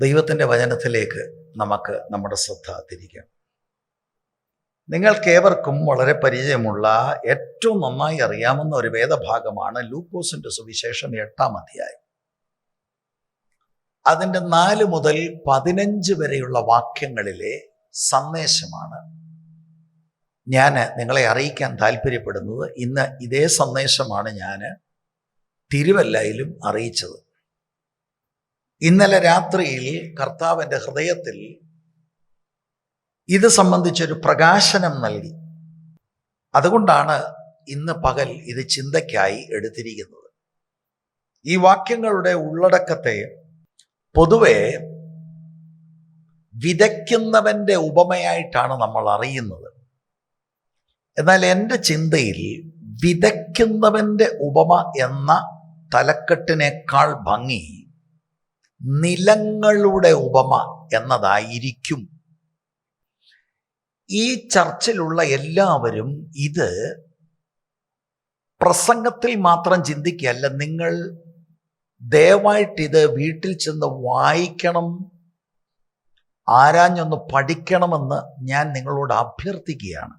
ദൈവത്തിൻ്റെ വചനത്തിലേക്ക് നമുക്ക് നമ്മുടെ ശ്രദ്ധ തിരിക്കാം. നിങ്ങൾക്കേവർക്കും വളരെ പരിചയമുള്ള, ഏറ്റവും നന്നായി അറിയാവുന്ന ഒരു വേദഭാഗമാണ് ലൂക്കോസിന്റെ സുവിശേഷം 8-ാം അധ്യായം. അതിൻ്റെ 4 മുതൽ 15 വരെയുള്ള വാക്യങ്ങളിലെ സന്ദേശമാണ് ഞാൻ നിങ്ങളെ അറിയിക്കാൻ താല്പര്യപ്പെടുന്നത്. ഇന്ന് ഇതേ സന്ദേശമാണ് ഞാൻ തിരുവല്ലയിലും അറിയിച്ചത്. ഇന്നലെ രാത്രിയിൽ കർത്താവ് എൻ്റെ ഹൃദയത്തിൽ ഇത് സംബന്ധിച്ചൊരു പ്രകാശനം നൽകി. അതുകൊണ്ടാണ് ഇന്ന് പകൽ ഇത് ചിന്തയ്ക്കായി എടുത്തിരിക്കുന്നത്. ഈ വാക്യങ്ങളുടെ ഉള്ളടക്കത്തെ പൊതുവെ വിതയ്ക്കുന്നവൻ്റെ ഉപമയായിട്ടാണ് നമ്മൾ അറിയുന്നത്. എന്നാൽ എൻ്റെ ചിന്തയിൽ വിതയ്ക്കുന്നവൻ്റെ ഉപമ എന്ന തലക്കെട്ടിനേക്കാൾ ഭംഗി നിലങ്ങളുടെ ഉപമ എന്നതായിരിക്കും. ഈ ചർച്ചിലുള്ള എല്ലാവരും ഇത് പ്രസംഗത്തിൽ മാത്രം ചിന്തിക്കുകയല്ല, നിങ്ങൾ ദയവായിട്ടിത് വീട്ടിൽ ചെന്ന് വായിക്കണം, ആരാഞ്ഞൊന്ന് പഠിക്കണമെന്ന് ഞാൻ നിങ്ങളോട് അഭ്യർത്ഥിക്കുകയാണ്.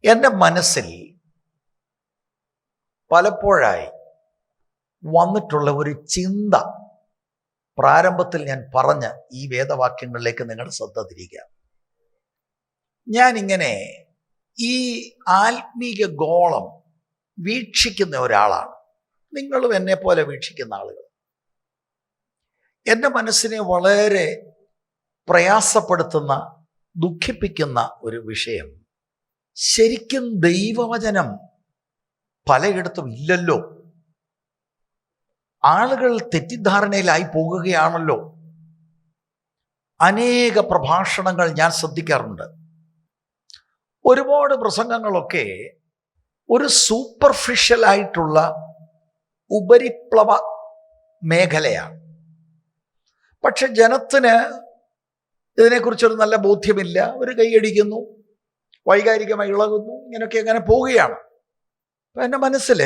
എൻ്റെ മനസ്സിൽ പലപ്പോഴായി വന്നിട്ടുള്ള ഒരു ചിന്ത പ്രാരംഭത്തിൽ ഞാൻ പറഞ്ഞ ഈ വേദവാക്യങ്ങളിലേക്ക് നിങ്ങൾ ശ്രദ്ധ തിരിക്കുക. ഞാനിങ്ങനെ ഈ ആത്മീക ഗോളം വീക്ഷിക്കുന്ന ഒരാളാണ്. നിങ്ങളും എന്നെ പോലെ വീക്ഷിക്കുന്ന ആളുകൾ. എൻ്റെ മനസ്സിനെ വളരെ പ്രയാസപ്പെടുത്തുന്ന, ദുഃഖിപ്പിക്കുന്ന ഒരു വിഷയം, ശരിക്കും ദൈവവചനം പലയിടത്തും ഇല്ലല്ലോ. ആളുകൾ തെറ്റിദ്ധാരണയിലായി പോകുകയാണല്ലോ. അനേക പ്രഭാഷണങ്ങൾ ഞാൻ ശ്രദ്ധിക്കാറുണ്ട്. ഒരുപാട് പ്രസംഗങ്ങളൊക്കെ ഒരു സൂപ്പർഫിഷ്യലായിട്ടുള്ള ഉപരിപ്ലവ മേഖലയാണ്. പക്ഷെ ജനത്തിന് ഇതിനെക്കുറിച്ചൊരു നല്ല ബോധ്യമില്ല. ഒരു കൈയടിക്കുന്നു, വൈകാരികമായി ഇളകുന്നു, ഇങ്ങനെയൊക്കെ അങ്ങനെ പോവുകയാണ്. അപ്പം എൻ്റെ മനസ്സിൽ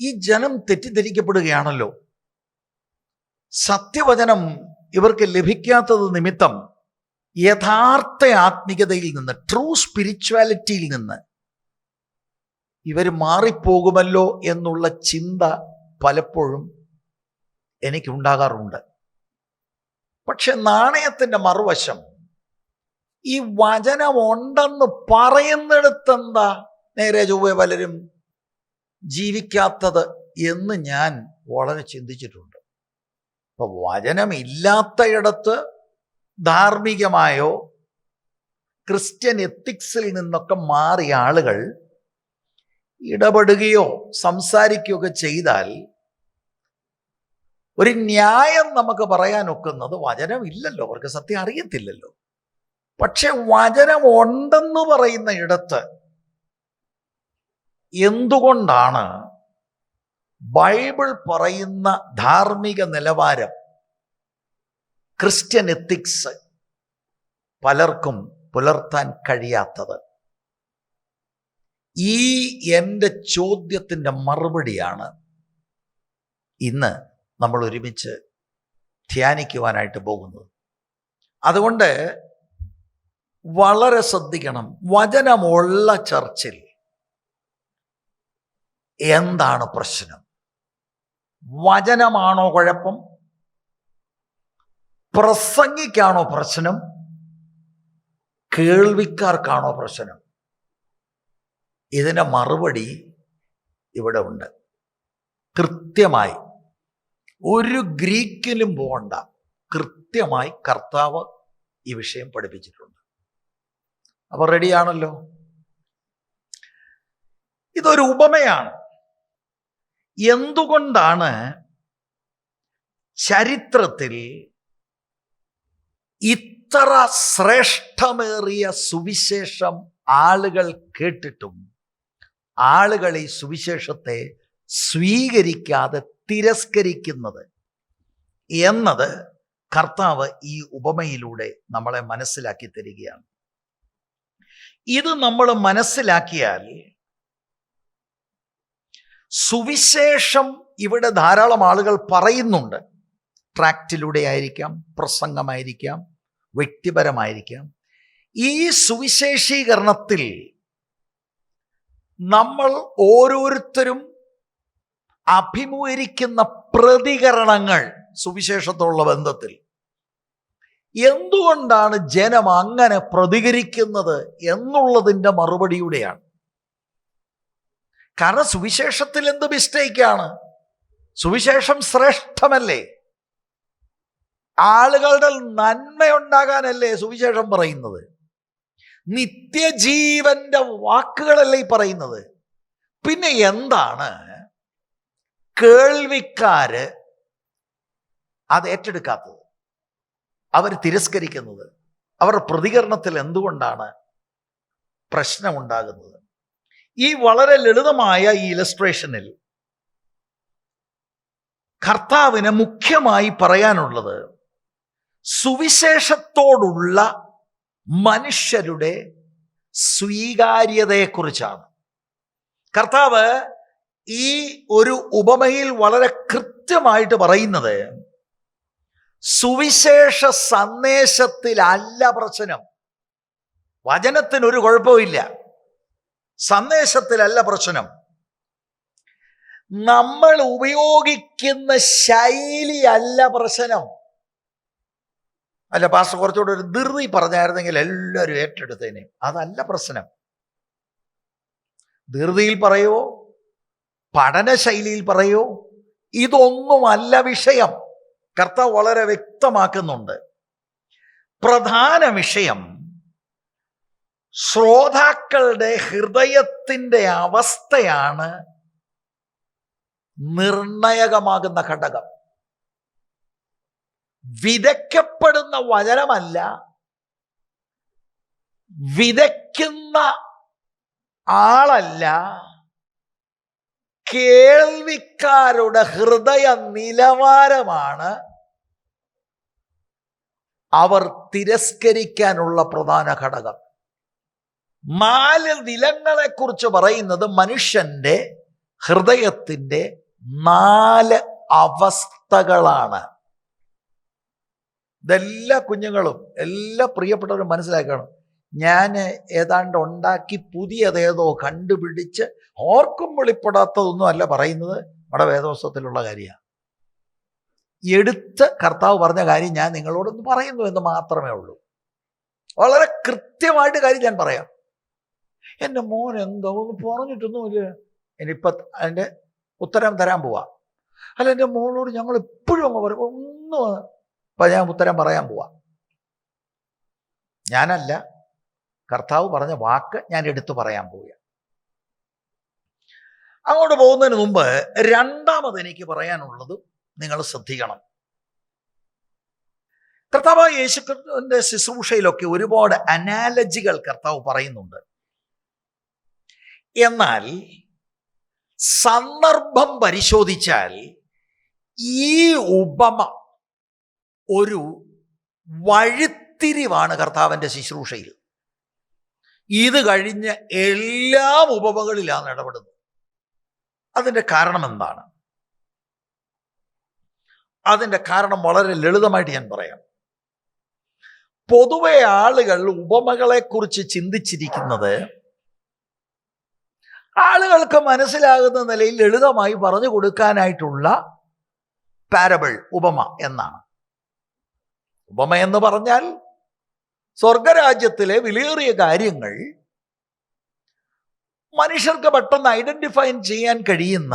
ഈ ജനം തെറ്റിദ്ധരിക്കപ്പെടുകയാണല്ലോ. സത്യവചനം ഇവർക്ക് ലഭിക്കാത്തത് നിമിത്തം യഥാർത്ഥ ആത്മീകതയിൽ നിന്ന്, ട്രൂ സ്പിരിച്വാലിറ്റിയിൽ നിന്ന് ഇവർ മാറിപ്പോകുമല്ലോ എന്നുള്ള ചിന്ത പലപ്പോഴും എനിക്കുണ്ടാകാറുണ്ട്. പക്ഷെ നാണയത്തിൻ്റെ മറുവശം, ഈ വചനമുണ്ടെന്ന് പറയുന്നിടത്തെന്താ നേരെ ചൊവ്വേ പലരും ജീവിക്കാത്തത് എന്ന് ഞാൻ വളരെ ചിന്തിച്ചിട്ടുണ്ട്. അപ്പൊ വചനമില്ലാത്തയിടത്ത് ധാർമ്മികമായോ ക്രിസ്ത്യൻ എത്തിക്സിൽ നിന്നൊക്കെ മാറിയ ആളുകൾ ഇടപെടുകയോ സംസാരിക്കുകയോ ഒക്കെ ചെയ്താൽ ഒരു ന്യായം നമുക്ക് പറയാൻ ഒക്കുന്നത്, വചനമില്ലല്ലോ, അവർക്ക് സത്യം അറിയത്തില്ലല്ലോ. പക്ഷെ വചനം ഉണ്ടെന്ന് പറയുന്ന ഇടത്ത് എന്തുകൊണ്ടാണ് ബൈബിൾ പറയുന്ന ധാർമ്മിക നിലവാരം, ക്രിസ്ത്യൻ എത്തിക്സ് പലർക്കും പുലർത്താൻ കഴിയാത്തത്? ഈ എൻ്റെ ചോദ്യത്തിൻ്റെ മറുപടിയാണ് ഇന്ന് നമ്മൾ ഒരുമിച്ച് ധ്യാനിക്കുവാനായിട്ട് പോകുന്നത്. അതുകൊണ്ട് വളരെ ശ്രദ്ധിക്കണം. വചനമുള്ള ചർച്ചിൽ എന്താണ് പ്രശ്നം? വചനമാണോ കുഴപ്പം? പ്രസംഗിക്കാണോ പ്രശ്നം? കേൾവിക്കാർക്കാണോ പ്രശ്നം? ഇതിൻ്റെ മറുപടി ഇവിടെ ഉണ്ട്. കൃത്യമായി ഒരു ഗ്രീക്കിലും പോകണ്ട, കൃത്യമായി കർത്താവ് ഈ വിഷയം പഠിപ്പിച്ചിട്ടുണ്ട്. അപ്പോൾ റെഡിയാണല്ലോ? ഇതൊരു ഉപമയാണ്. എന്തുകൊണ്ടാണ് ചരിത്രത്തിൽ ഇത്ര ശ്രേഷ്ഠമേറിയ സുവിശേഷം ആളുകൾ കേട്ടിട്ടും ആളുകൾ ഈ സുവിശേഷത്തെ സ്വീകരിക്കാതെ തിരസ്കരിക്കുന്നത് എന്നത് കർത്താവ് ഈ ഉപമയിലൂടെ നമ്മളെ മനസ്സിലാക്കി തരികയാണ്. ഇത് നമ്മൾ മനസ്സിലാക്കിയാൽ സുവിശേഷം ഇവിടെ ധാരാളം ആളുകൾ പറയുന്നുണ്ട്. ട്രാക്റ്റിലൂടെ ആയിരിക്കാം, പ്രസംഗമായിരിക്കാം, വ്യക്തിപരമായിരിക്കാം. ഈ സുവിശേഷീകരണത്തിൽ നമ്മൾ ഓരോരുത്തരും അഭിമുഖീകരിക്കുന്ന പ്രതികരണങ്ങൾ സുവിശേഷത്തോടുള്ള ബന്ധത്തിൽ എന്തുകൊണ്ടാണ് ജനം അങ്ങനെ പ്രതികരിക്കുന്നത് എന്നുള്ളതിൻ്റെ മറുപടിയുടെയാണ്. കാരണം സുവിശേഷത്തിൽ എന്ത് മിസ്റ്റേക്കാണ്? സുവിശേഷം ശ്രേഷ്ഠമല്ലേ? ആളുകളുടെ നന്മയുണ്ടാകാനല്ലേ സുവിശേഷം പറയുന്നത്? നിത്യജീവന്റെ വാക്കുകളല്ലേ ഈ പറയുന്നത്? പിന്നെ എന്താണ് കേൾവിക്കാര് അത് ഏറ്റെടുക്കാത്തത്, അവർ തിരസ്കരിക്കുന്നത്? അവരുടെ പ്രതികരണത്തിൽ എന്തുകൊണ്ടാണ് പ്രശ്നമുണ്ടാകുന്നത്? ഈ വളരെ ലളിതമായ ഈ ഇലസ്ട്രേഷനിൽ കർത്താവിന് മുഖ്യമായി പറയാനുള്ളത് സുവിശേഷത്തോടുള്ള മനുഷ്യരുടെ സ്വീകാര്യതയെക്കുറിച്ചാണ്. കർത്താവ് ഈ ഒരു ഉപമയിൽ വളരെ കൃത്യമായിട്ട് പറയുന്നത് സുവിശേഷ സന്ദേശത്തിലല്ല പ്രശ്നം. വചനത്തിനൊരു കുഴപ്പമില്ല, സന്ദേശത്തിലല്ല പ്രശ്നം. നമ്മൾ ഉപയോഗിക്കുന്ന ശൈലിയല്ല പ്രശ്നം. അല്ല പാസ്റ്റർ കുറച്ചുകൂടെ ഒരു ധൃതി പറഞ്ഞായിരുന്നെങ്കിൽ എല്ലാവരും ഏറ്റെടുത്തേനെ. അതല്ല പ്രശ്നം. ധൃതിയിൽ പറയോ, പഠനശൈലിയിൽ പറയോ, ഇതൊന്നുമല്ല വിഷയം. കർത്താവ് വളരെ വ്യക്തമാക്കുന്നുണ്ട്. പ്രധാന വിഷയം ശ്രോതാക്കളുടെ ഹൃദയത്തിൻ്റെ അവസ്ഥയാണ് നിർണായകമാകുന്ന ഘടകം. വിതയ്ക്കപ്പെടുന്ന വചനമല്ല, വിതയ്ക്കുന്ന ആളല്ല, കേൾവിക്കാരുടെ ഹൃദയ നിലവാരമാണ് അവർ തിരസ്കരിക്കാനുള്ള പ്രധാന ഘടകം. 4 നിലങ്ങളെക്കുറിച്ച് പറയുന്നത് മനുഷ്യന്റെ ഹൃദയത്തിൻ്റെ 4 അവസ്ഥകളാണ്. ഇതെല്ലാ കുഞ്ഞുങ്ങളും എല്ലാ പ്രിയപ്പെട്ടവരും മനസ്സിലാക്കണം. ഞാൻ ഏതാണ്ട് ഉണ്ടാക്കി പുതിയതേതോ കണ്ടുപിടിച്ച് ഓർക്കും വെളിപ്പെടാത്തതൊന്നും അല്ല പറയുന്നത്. നമ്മുടെ വേദപുസ്തകത്തിലുള്ള കാര്യമാണ്. എടുത്ത് കർത്താവ് പറഞ്ഞ കാര്യം ഞാൻ നിങ്ങളോടൊന്ന് പറയുന്നു എന്ന് മാത്രമേ ഉള്ളൂ. വളരെ കൃത്യമായിട്ട് കാര്യം ഞാൻ പറയാം. എൻ്റെ മോൻ എന്തോ ഒന്ന് പറഞ്ഞിട്ടൊന്നുമില്ല. ഇനിയിപ്പം അതിൻ്റെ ഉത്തരം തരാൻ പോവാ. അല്ല, എൻ്റെ മോളോട് ഞങ്ങൾ എപ്പോഴും അങ്ങ് പറയും ഒന്നും. ഇപ്പം ഞാൻ ഉത്തരം പറയാൻ പോവാ. ഞാനല്ല, കർത്താവ് പറഞ്ഞ വാക്ക് ഞാൻ എടുത്തു പറയാൻ പോവുക. അങ്ങോട്ട് പോകുന്നതിന് മുമ്പ് രണ്ടാമത് എനിക്ക് പറയാനുള്ളത് നിങ്ങൾ ശ്രദ്ധിക്കണം. കർത്താവ് യേശുക്രിസ്തുവിന്റെ ശുശ്രൂഷയിലൊക്കെ ഒരുപാട് അനാലജികൾ കർത്താവ് പറയുന്നുണ്ട്. എന്നാൽ സന്ദർഭം പരിശോധിച്ചാൽ ഈ ഉപമ ഒരു വഴിത്തിരിവാണ് കർത്താവിൻ്റെ ശുശ്രൂഷയിൽ. ഇത് കഴിഞ്ഞ് എല്ലാ ഉപമകളിലാണ് ഇടപെടുന്നത്. അതിൻ്റെ കാരണം എന്താണ്? അതിൻ്റെ കാരണം വളരെ ലളിതമായിട്ട് ഞാൻ പറയാം. പൊതുവെ ആളുകൾ ഉപമകളെക്കുറിച്ച് ചിന്തിച്ചിരിക്കുന്നത് ആളുകൾക്ക് മനസ്സിലാകുന്ന നിലയിൽ ലളിതമായി പറഞ്ഞു കൊടുക്കാനായിട്ടുള്ള പാരബിൾ, ഉപമ എന്നാണ്. ഉപമ എന്ന് പറഞ്ഞാൽ സ്വർഗരാജ്യത്തിലെ വിലയേറിയ കാര്യങ്ങൾ മനുഷ്യർക്ക് പെട്ടെന്ന് ഐഡന്റിഫൈ ചെയ്യാൻ കഴിയുന്ന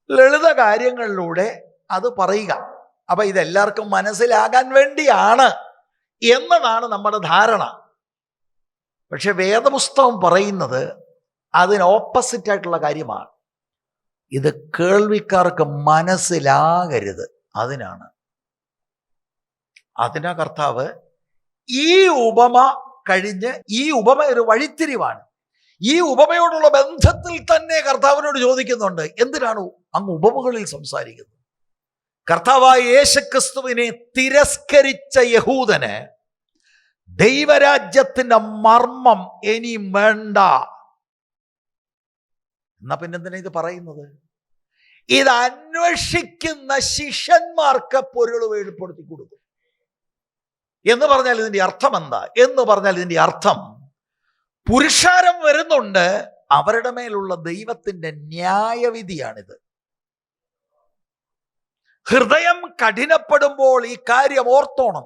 ലളിത കാര്യങ്ങളിലൂടെ അത് പറയുക. അപ്പൊ ഇതെല്ലാവർക്കും മനസ്സിലാകാൻ വേണ്ടിയാണ് എന്നതാണ് നമ്മുടെ ധാരണ. പക്ഷെ വേദപുസ്തകം പറയുന്നത് അതിന് ഓപ്പോസിറ്റ് ആയിട്ടുള്ള കാര്യമാണ്. ഇത് കേൾവിക്കാർക്ക് മനസ്സിലാകരുത്. അതിനാ കർത്താവ് ഈ ഉപമ കഴിഞ്ഞ്, ഈ ഉപമ ഒരു വഴിത്തിരിവാണ്. ഈ ഉപമയോടുള്ള ബന്ധത്തിൽ തന്നെ കർത്താവിനോട് ചോദിക്കുന്നുണ്ട്, എന്തിനാണ് അങ്ങ് ഉപമകളിൽ സംസാരിക്കുന്നത്? കർത്താവായ യേശുക്രിസ്തുവിനെ തിരസ്കരിച്ച യഹൂദന് ദൈവരാജ്യത്തിന്റെ മർമ്മം ഇനിയും വേണ്ട. എന്നാ പിന്നെന്തിനാ ഇത് പറയുന്നത്? ഇത് അന്വേഷിക്കുന്ന ശിഷ്യന്മാർക്ക് പൊരുൾ വെളിപ്പെടുത്തി കൊടുക്കും. എന്ന് പറഞ്ഞാൽ ഇതിന്റെ അർത്ഥം എന്താ? എന്ന് പറഞ്ഞാൽ ഇതിന്റെ അർത്ഥം, പുരുഷാരം വരുന്നുണ്ട്, അവരുടെ മേലുള്ള ദൈവത്തിന്റെ ന്യായവിധിയാണിത്. ഹൃദയം കഠിനപ്പെടുമ്പോൾ ഈ കാര്യം ഓർത്തോണം.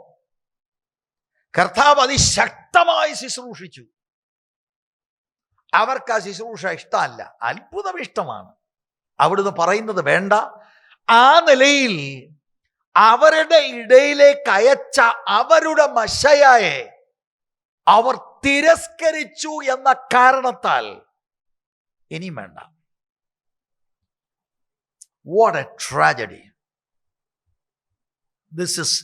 കർത്താവ് അതിശക്തമായി ശുശ്രൂഷിച്ചു. അവർക്ക് ആ ശുശ്രൂഷ ഇഷ്ടമല്ല, അത്ഭുതം ഇഷ്ടമാണ്. അവിടുന്ന് പറയുന്നത് വേണ്ട. ആ നിലയിൽ അവരുടെ ഇടയിലേക്ക് അയച്ച അവരുടെ മശയായെ അവർ തിരസ്കരിച്ചു എന്ന കാരണത്താൽ ഇനിയും വേണ്ട. What a tragedy. This is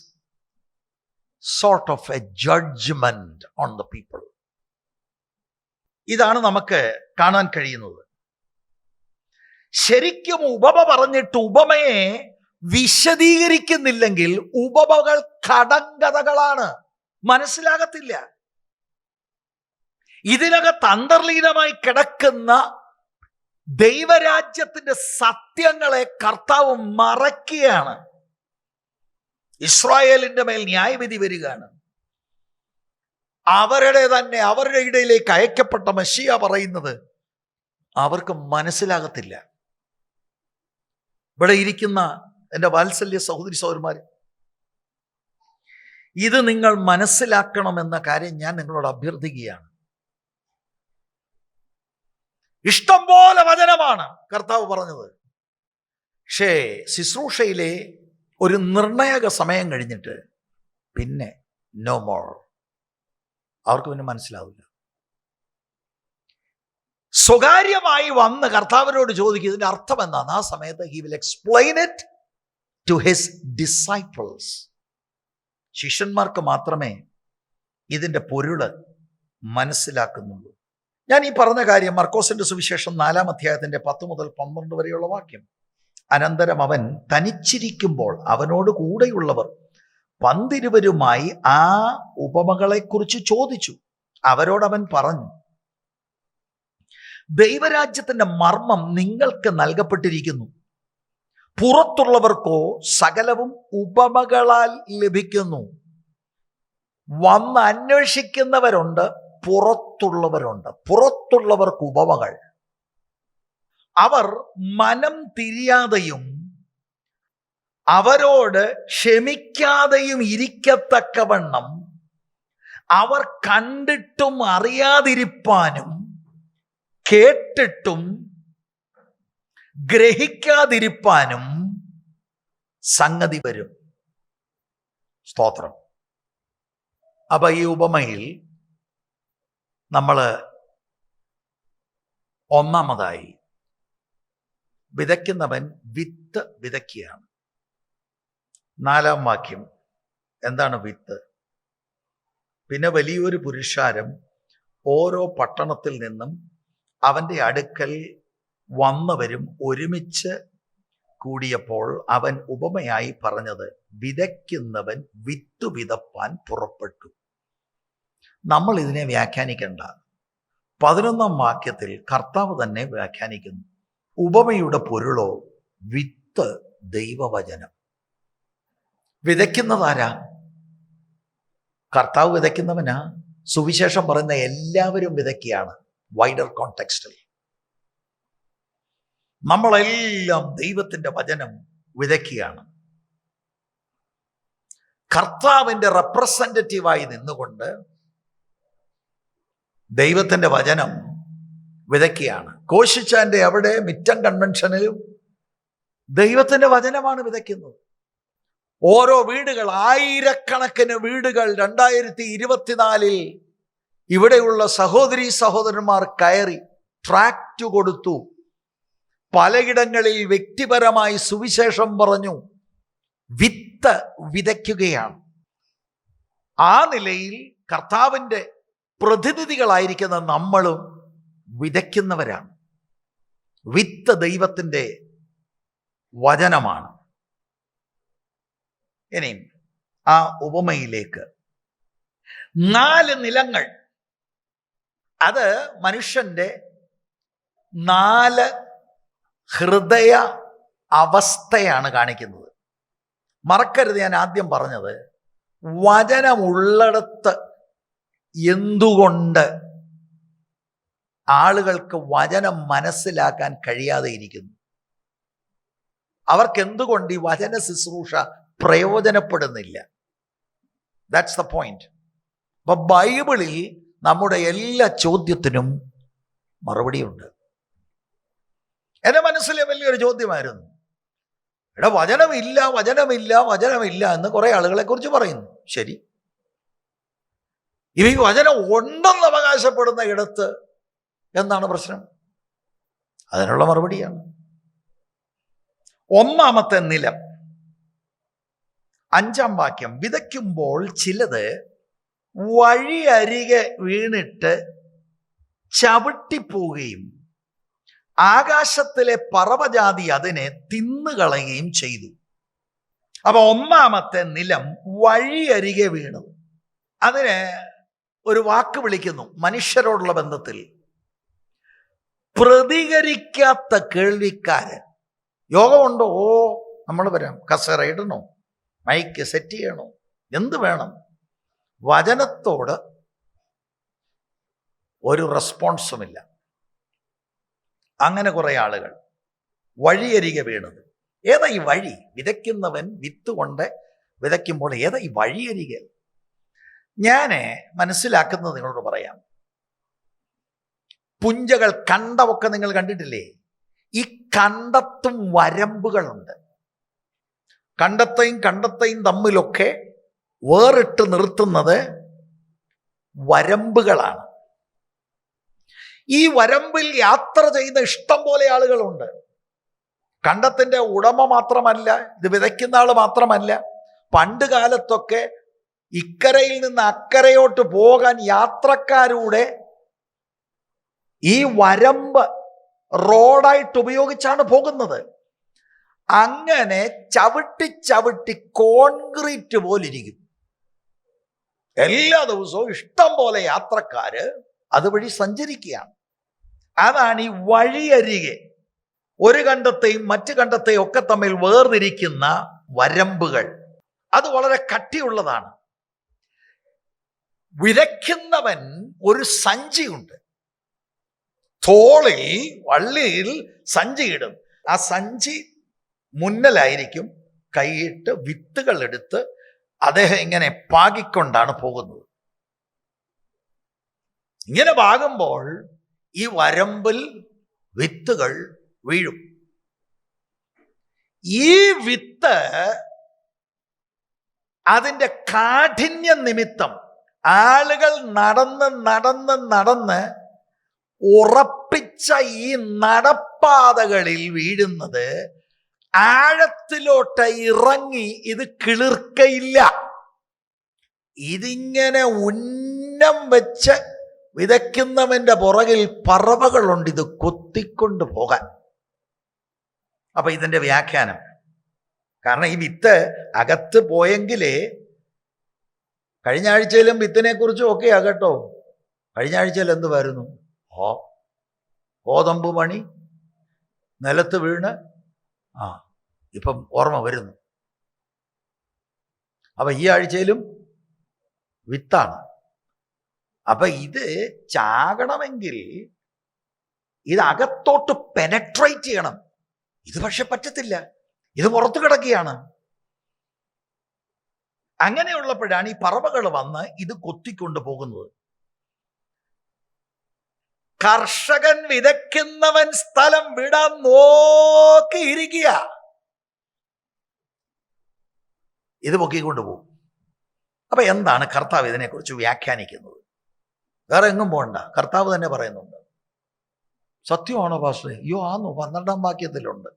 sort of a judgment on the people. ഇതാണ് നമുക്ക് കാണാൻ കഴിയുന്നത്. ശരിക്കും ഉപമ പറഞ്ഞിട്ട് ഉപമയെ വിശദീകരിക്കുന്നില്ലെങ്കിൽ ഉപമകൾ കടങ്കഥകളാണ്, മനസ്സിലാകത്തില്ല. ഇതിനകത്ത് അന്തർലീനമായി കിടക്കുന്ന ദൈവരാജ്യത്തിന്റെ സത്യങ്ങളെ കർത്താവ് മറയ്ക്കുകയാണ്. ഇസ്രായേലിന്റെ മേൽ ന്യായവിധി വരികയാണ്. അവരുടെ ഇടയിലേക്ക് അയക്കപ്പെട്ട മെസ്സിയ പറയുന്നത് അവർക്ക് മനസ്സിലാകത്തില്ല. ഇവിടെ ഇരിക്കുന്ന എൻ്റെ വാത്സല്യ സഹോദരി സഹോദരന്മാരെ, ഇത് നിങ്ങൾ മനസ്സിലാക്കണമെന്ന കാര്യം ഞാൻ നിങ്ങളോട് അഭ്യർത്ഥിക്കുകയാണ്. ഇഷ്ടം പോലെ വചനമാണ് കർത്താവ് പറഞ്ഞത്. പക്ഷേ ശുശ്രൂഷയിലെ ഒരു നിർണായക സമയം കഴിഞ്ഞിട്ട് പിന്നെ നോ മോർ. അവർക്ക് പിന്നെ മനസ്സിലാവില്ല. സ്വകാര്യമായി വന്ന് കർത്താവിനോട് ചോദിക്കും ഇതിന്റെ അർത്ഥം എന്താന്ന്. ആ സമയത്ത് he will explain it to his disciples. ശിഷ്യന്മാർക്ക് മാത്രമേ ഇതിന്റെ പൊരുള് മനസ്സിലാക്കുന്നുള്ളൂ. ഞാൻ ഈ പറഞ്ഞ കാര്യം മർക്കോസിന്റെ സുവിശേഷം 4-ാം അധ്യായത്തിന്റെ 10 മുതൽ 12 വരെയുള്ള വാക്യം. അനന്തരം അവൻ തനിച്ചിരിക്കുമ്പോൾ അവനോട് കൂടെയുള്ളവർ 12 ആ ഉപമകളെക്കുറിച്ച് ചോദിച്ചു. അവരോടവൻ പറഞ്ഞു, ദൈവരാജ്യത്തിന്റെ മർമ്മം നിങ്ങൾക്ക് നൽകപ്പെട്ടിരിക്കുന്നു. പുറത്തുള്ളവർക്കോ സകലവും ഉപമകളാൽ ലഭിക്കുന്നു. വന്ന് അന്വേഷിക്കുന്നവരുണ്ട്, പുറത്തുള്ളവരുണ്ട്. പുറത്തുള്ളവർക്ക് ഉപമകൾ. അവർ മനം തിരിയാതെയും അവരോട് ക്ഷമിക്കാതെയും ഇരിക്കത്തക്കവണ്ണം അവർ കണ്ടിട്ടും അറിയാതിരിപ്പാനും കേട്ടിട്ടും ഗ്രഹിക്കാതിരിപ്പാനും സംഗതി വരും. സ്തോത്രം. അപ്പൊ ഈ ഉപമയിൽ നമ്മൾ ഒന്നാമതായി വിതയ്ക്കുന്നവൻ വിത്ത് വിതയ്ക്കുകയാണ്. 4-ാം വാക്യം എന്താണ് വിത്ത്? പിന്നെ വലിയൊരു പുരുഷാരം ഓരോ പട്ടണത്തിൽ നിന്നും അവൻ്റെ അടുക്കൽ വന്നവരും ഒരുമിച്ച് കൂടിയപ്പോൾ അവൻ ഉപമയായി പറഞ്ഞത്, വിതയ്ക്കുന്നവൻ വിത്ത് വിതപ്പാൻ പുറപ്പെട്ടു. നമ്മൾ ഇതിനെ വ്യാഖ്യാനിക്കണ്ട. 11-ാം വാക്യത്തിൽ കർത്താവ് തന്നെ വ്യാഖ്യാനിക്കുന്നു. ഉപമയുടെ പൊരുളോ വിത്ത് ദൈവവചനം. വിതയ്ക്കുന്നതാരാ? കർത്താവ് വിതയ്ക്കുന്നവനാ. സുവിശേഷം പറയുന്ന എല്ലാവരും വിതയ്ക്കുകയാണ്. വൈഡർ കോണ്ടെക്സ്റ്റിൽ നമ്മളെല്ലാം ദൈവത്തിന്റെ വചനം വിതയ്ക്കുകയാണ്. കർത്താവിന്റെ റെപ്രസെന്റേറ്റീവായി നിന്നുകൊണ്ട് ദൈവത്തിന്റെ വചനം വിതയ്ക്കുകയാണ്. കോശിച്ചാന്റെ അവിടെ മിറ്റം കൺവെൻഷനിലും ദൈവത്തിന്റെ വചനമാണ് വിതയ്ക്കുന്നത്. ഓരോ വീടുകൾ, ആയിരക്കണക്കിന് വീടുകൾ 2024 ഇവിടെയുള്ള സഹോദരീ സഹോദരന്മാർ കയറി ട്രാക്റ്റ് കൊടുത്തു. പലയിടങ്ങളിൽ വ്യക്തിപരമായി സുവിശേഷം പറഞ്ഞു. വിത്ത് വിതയ്ക്കുകയാണ്. ആ നിലയിൽ കർത്താവിൻ്റെ പ്രതിനിധികളായിരിക്കുന്ന നമ്മളും വിതയ്ക്കുന്നവരാണ്. വിത്ത് ദൈവത്തിൻ്റെ വചനമാണ്. ഇനിയും ആ ഉപമയിലേക്ക് 4 നിലങ്ങൾ, അത് മനുഷ്യന്റെ 4 ഹൃദയ അവസ്ഥയാണ് കാണിക്കുന്നത്. മറക്കരുത്, ഞാൻ ആദ്യം പറഞ്ഞത് വചനമുള്ളിടത്ത് എന്തുകൊണ്ട് ആളുകൾക്ക് വചനം മനസ്സിലാക്കാൻ കഴിയാതെ ഇരിക്കുന്നു? അവർക്ക് എന്തുകൊണ്ട് ഈ വചന ശുശ്രൂഷ പ്രയോജനപ്പെടുന്നില്ല? That's the point. അപ്പൊ ബൈബിളിൽ നമ്മുടെ എല്ലാ ചോദ്യത്തിനും മറുപടിയുണ്ട്. എൻ്റെ മനസ്സിലെ വലിയൊരു ചോദ്യമായിരുന്നു, എടാ വചനമില്ല വചനമില്ല വചനമില്ല എന്ന് കുറെ ആളുകളെ കുറിച്ച് പറയുന്നു. ശരി, ഈ വചനം ഉണ്ടെന്ന് അവകാശപ്പെടുന്ന ഇടത്ത് എന്താണ് പ്രശ്നം? അതിനുള്ള മറുപടിയാണ്. ഒന്നാമത്തെ നിലം, 5-ാം വാക്യം, വിതയ്ക്കുമ്പോൾ ചിലത് വഴിയരികെ വീണിട്ട് ചവിട്ടിപ്പോവുകയും ആകാശത്തിലെ പറവജാതി അതിനെ തിന്നുകളയുകയും ചെയ്തു. അപ്പൊ ഒന്നാമത്തെ നിലം വഴിയരികെ വീണു. അതിന് ഒരു വാക്ക് വിളിക്കുന്നു മനുഷ്യരോടുള്ള ബന്ധത്തിൽ, പ്രതികരിക്കാത്ത കേൾവിക്കാരൻ. യോഗമുണ്ടോ? ഓ, നമ്മൾ വരാം. കസേര ഇടണോ? മൈക്ക് സെറ്റ് ചെയ്യണോ? എന്ത് വേണം? വചനത്തോട് ഒരു റെസ്പോൺസുമില്ല. അങ്ങനെ കുറെ ആളുകൾ വഴിയരികെ വീണത്. ഏതാ ഈ വഴി? വിതയ്ക്കുന്നവൻ വിത്ത് കൊണ്ട് വിതയ്ക്കുമ്പോൾ ഏതാ ഈ വഴിയരികെ? ഞാൻ മനസ്സിലാക്കുന്നത് നിങ്ങളോട് പറയാം. പുഞ്ചകൾ, കണ്ടമൊക്കെ നിങ്ങൾ കണ്ടിട്ടില്ലേ? ഈ കണ്ടത്തും വരമ്പുകളുണ്ട്. കണ്ടത്തെയും തമ്മിലൊക്കെ വേറിട്ട് നിർത്തുന്നത് വരമ്പുകളാണ്. ഈ വരമ്പിൽ യാത്ര ചെയ്യുന്ന ഇഷ്ടം പോലെ ആളുകളുണ്ട്. കണ്ടത്തിന്റെ ഉടമ മാത്രമല്ല, ഇത് വിതയ്ക്കുന്ന ആൾ മാത്രമല്ല. പണ്ട് കാലത്തൊക്കെ ഇക്കരയിൽ നിന്ന് അക്കരയോട്ട് പോകാൻ യാത്രക്കാരുടെ ഈ വരമ്പ് റോഡായിട്ട് ഉപയോഗിച്ചാണ് പോകുന്നത്. അങ്ങനെ ചവിട്ടി ചവിട്ടി കോൺക്രീറ്റ് പോലിരിക്കും. എല്ലാ ദിവസവും ഇഷ്ടം പോലെ യാത്രക്കാര് അതുവഴി സഞ്ചരിക്കുകയാണ്. അതാണ് ഈ വഴിയരികെ ഒരു കണ്ടത്തെയും മറ്റു കണ്ടത്തെയും ഒക്കെ തമ്മിൽ വേർതിരിക്കുന്ന വരമ്പുകൾ. അത് വളരെ കട്ടിയുള്ളതാണ്. വിതയ്ക്കുന്നവൻ ഒരു സഞ്ചിയുണ്ട്, തോളിൽ വള്ളിയിൽ സഞ്ചിയിടും. ആ സഞ്ചി മുന്നിലായിരിക്കും. കൈയിട്ട് വിത്തുകൾ എടുത്ത് അദ്ദേഹം ഇങ്ങനെ പാകിക്കൊണ്ടാണ് പോകുന്നത്. ഇങ്ങനെ പാകുമ്പോൾ ഈ വരമ്പിൽ വിത്തുകൾ വീഴും. ഈ വിത്ത് അതിൻ്റെ കാഠിന്യ നിമിത്തം ആളുകൾ നടന്ന് ഉറപ്പിച്ച ഈ നടപ്പാതകളിൽ വീഴുന്നത് ആഴത്തിലോട്ട് ഇറങ്ങി ഇത് കിളിർക്കയില്ല. ഇതിങ്ങനെ ഉന്നം വെച്ച് വിതയ്ക്കുന്നവന്റെ പുറകിൽ പറവകളുണ്ട് ഇത് കൊത്തിക്കൊണ്ട് പോകാൻ. അപ്പൊ ഇതിന്റെ വ്യാഖ്യാനം, കാരണം ഈ വിത്ത് അകത്ത് പോയെങ്കിലേ, കഴിഞ്ഞ ആഴ്ചയിലും വിത്തിനെ കുറിച്ചും ഒക്കെ ആകട്ടോ. കഴിഞ്ഞ ആഴ്ചയിൽ എന്ത് വരുന്നു? ഗോതമ്പ് മണി നിലത്ത് വീണ് ഇപ്പം ഓർമ്മ വരുന്നു. അപ്പൊ ഈ ആഴ്ചയിലും വിത്താണ്. അപ്പൊ ഇത് ചാകണമെങ്കിൽ ഇത് അകത്തോട്ട് പെനട്രേറ്റ് ചെയ്യണം. ഇത് പക്ഷെ പറ്റത്തില്ല, ഇത് പുറത്തു കിടക്കുകയാണ്. അങ്ങനെയുള്ളപ്പോഴാണ് ഈ പറവകൾ വന്ന് ഇത് കൊത്തിക്കൊണ്ട് പോകുന്നത്. കർഷകൻ വിതയ്ക്കുന്നവൻ സ്ഥലം വിടാൻ നോക്കിയിരിക്കുക, ഇത് പൊക്കിക്കൊണ്ട് പോകും. അപ്പൊ എന്താണ് കർത്താവ് ഇതിനെക്കുറിച്ച് വ്യാഖ്യാനിക്കുന്നത്? വേറെ എങ്ങും പോകണ്ട, കർത്താവ് തന്നെ പറയുന്നുണ്ട്. സത്യമാണോ പാസ്റ്ററെ? അയ്യോ ആന്നു, 12-ാം വാക്യത്തിലുണ്ട്.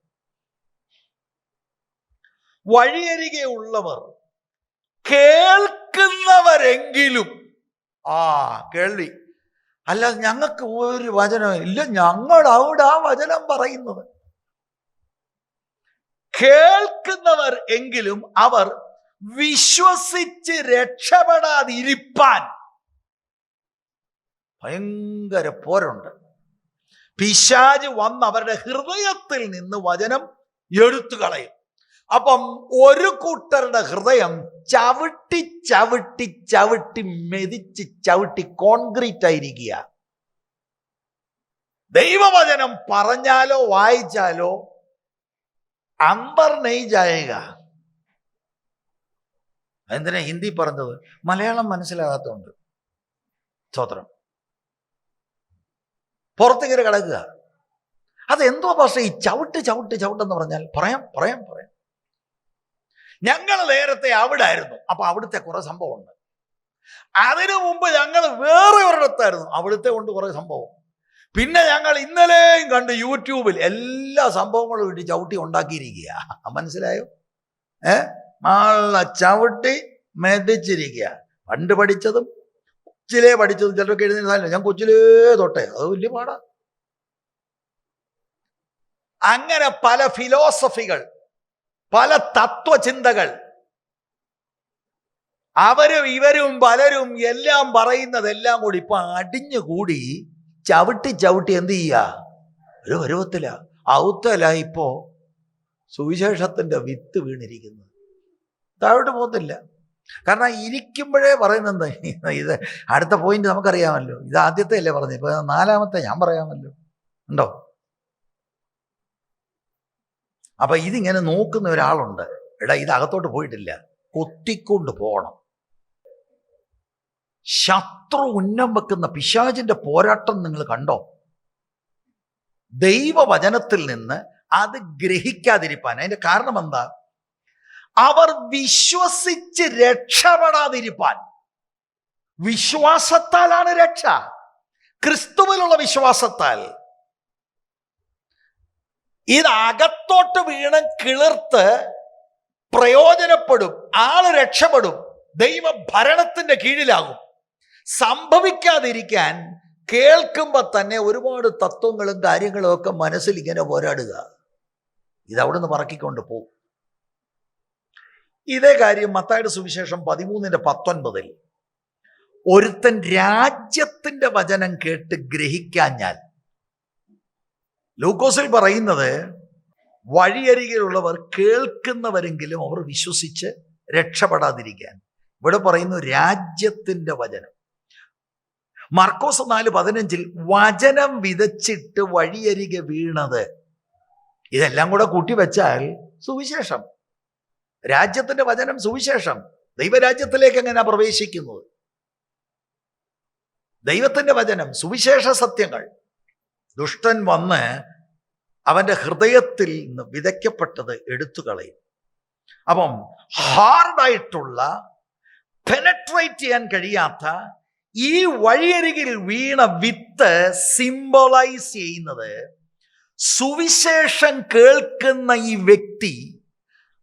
വഴിയരികെ ഉള്ളവർ കേൾക്കുന്നവരെങ്കിലും. കേൾവി അല്ല, ഞങ്ങൾക്ക് ഒരു വചനം ഇല്ല, ഞങ്ങൾ അവിടെ ആ വചനം പറയുന്നത്. കേൾക്കുന്നവർ എങ്കിലും അവർ വിശ്വസിച്ച് രക്ഷപ്പെടാതിരിപ്പാൻ ഭയങ്കര പോരുണ്ട്. പിശാച് വന്ന് അവരുടെ ഹൃദയത്തിൽ നിന്ന് വചനം എടുത്തു കളയും. അപ്പം ഒരു കൂട്ടരുടെ ഹൃദയം ചവിട്ടി ചവിട്ടി ചവിട്ടി മെതിച്ച് ചവിട്ടി കോൺക്രീറ്റ് ആയിരിക്കുക. ദൈവവചനം പറഞ്ഞാലോ വായിച്ചാലോ അന്തർ നെയ് ജായേഗ. എന്തിനാ ഹിന്ദി പറഞ്ഞത്? മലയാളം മനസ്സിലാകാത്തതുകൊണ്ട്. സ്തോത്രം. പുറത്തേക്ക് കിടക്കുക. അതെന്തോ പക്ഷേ ഈ ചവിട്ട് ചവിട്ട് ചവിട്ടെന്ന് പറഞ്ഞാൽ പറയാം. ഞങ്ങൾ നേരത്തെ അവിടെ ആയിരുന്നു, അപ്പൊ അവിടുത്തെ കുറെ സംഭവമുണ്ട്. അതിനു മുമ്പ് ഞങ്ങൾ വേറെ ഒരിടത്തായിരുന്നു, അവിടുത്തെ കൊണ്ട് കുറെ സംഭവം. പിന്നെ ഞങ്ങൾ ഇന്നലെയും കണ്ട് യൂട്യൂബിൽ എല്ലാ സംഭവങ്ങളും ഇട്ട് ചവിട്ടി ഉണ്ടാക്കിയിരിക്കുക. മനസ്സിലായോ? നല്ല ചവിട്ടി മെതിച്ചിരിക്കുക. പണ്ട് പഠിച്ചതും കൊച്ചിലേ പഠിച്ചതും ചിലരൊക്കെ എഴുതുന്ന സാധനം ഞാൻ കൊച്ചിലേ തൊട്ടേ, അത് വലിയ പാടാ. അങ്ങനെ പല ഫിലോസഫികൾ, പല തത്വചിന്തകൾ, അവരും ഇവരും പലരും എല്ലാം പറയുന്നതെല്ലാം കൂടി ഇപ്പൊ അടിഞ്ഞുകൂടി ചവിട്ടി ചവിട്ടി എന്ത് ചെയ്യുക? ഒരു പരുവത്തില ഔത്തല ഇപ്പോ സുവിശേഷത്തിന്റെ വിത്ത് വീണിരിക്കുന്നത്. താഴോട്ട് പോകത്തില്ല. കാരണം ഇരിക്കുമ്പോഴേ പറയുന്നത് ഇത് അടുത്ത പോയിന്റ് നമുക്കറിയാമല്ലോ. ഇത് ആദ്യത്തെ അല്ലേ പറഞ്ഞു, ഇപ്പൊ നാലാമത്തെ ഞാൻ പറയാമല്ലോ. ഉണ്ടോ? അപ്പൊ ഇതിങ്ങനെ നോക്കുന്ന ഒരാളുണ്ട്. എടാ, ഇത് അകത്തോട്ട് പോയിട്ടില്ല, കൊത്തിക്കൊണ്ട് പോകണം. ശത്രു ഉന്നം വെക്കുന്ന പിശാചിന്റെ പോരാട്ടം നിങ്ങൾ കണ്ടോ? ദൈവവചനത്തിൽ നിന്ന് അത് ഗ്രഹിക്കാതിരിപ്പാൻ. അതിന്റെ കാരണം എന്താ? അവർ വിശ്വസിച്ച് രക്ഷപ്പെടാതിരിപ്പാൻ. വിശ്വാസത്താലാണ് രക്ഷ, ക്രിസ്തുവിലുള്ള വിശ്വാസത്താൽ. ഇത് അകത്തോട്ട് വീണ് കിളിർത്ത് പ്രയോജനപ്പെടും, ആള് രക്ഷപ്പെടും, ദൈവ ഭരണത്തിന്റെ കീഴിലാകും. സംഭവിക്കാതിരിക്കാൻ കേൾക്കുമ്പോ തന്നെ ഒരുപാട് തത്വങ്ങളും കാര്യങ്ങളും ഒക്കെ മനസ്സിൽ ഇങ്ങനെ പോരാടുക. ഇതവിടുന്ന് പറക്കിക്കൊണ്ട് പോകും. ഇതേ കാര്യം മത്തായിയുടെ സുവിശേഷം 13:19 ഒരുത്തൻ രാജ്യത്തിന്റെ വചനം കേട്ട് ഗ്രഹിക്കാഞ്ഞാൽ, ലൂക്കോസിൽ പറയുന്നത് വഴിയരികിലുള്ളവർ കേൾക്കുന്നവരെങ്കിലും അവർ വിശ്വസിച്ച് രക്ഷപ്പെടാതിരിക്കാൻ. ഇവിടെ പറയുന്നു രാജ്യത്തിന്റെ വചനം. മർക്കോസ് 4:15 വചനം വിതച്ചിട്ട് വഴിയരികെ വീണത്. ഇതെല്ലാം കൂടെ കൂട്ടി വെച്ചാൽ സുവിശേഷം, രാജ്യത്തിന്റെ വചനം, സുവിശേഷം. ദൈവരാജ്യത്തിലേക്ക് എങ്ങനെയാ പ്രവേശിക്കുന്നത്? ദൈവത്തിന്റെ വചനം, സുവിശേഷ സത്യങ്ങൾ. ദുഷ്ടൻ വന്ന് അവന്റെ ഹൃദയത്തിൽ നിന്ന് വിതയ്ക്കപ്പെട്ടത് എടുത്തു കളയും. അപ്പം ഹാർഡായിട്ടുള്ള, പെനട്രേറ്റ് ചെയ്യാൻ കഴിയാത്ത ഈ വഴിയരികിൽ വീണ വിത്ത് സിംബലൈസ് ചെയ്യുന്നത് സുവിശേഷം കേൾക്കുന്ന ഈ വ്യക്തി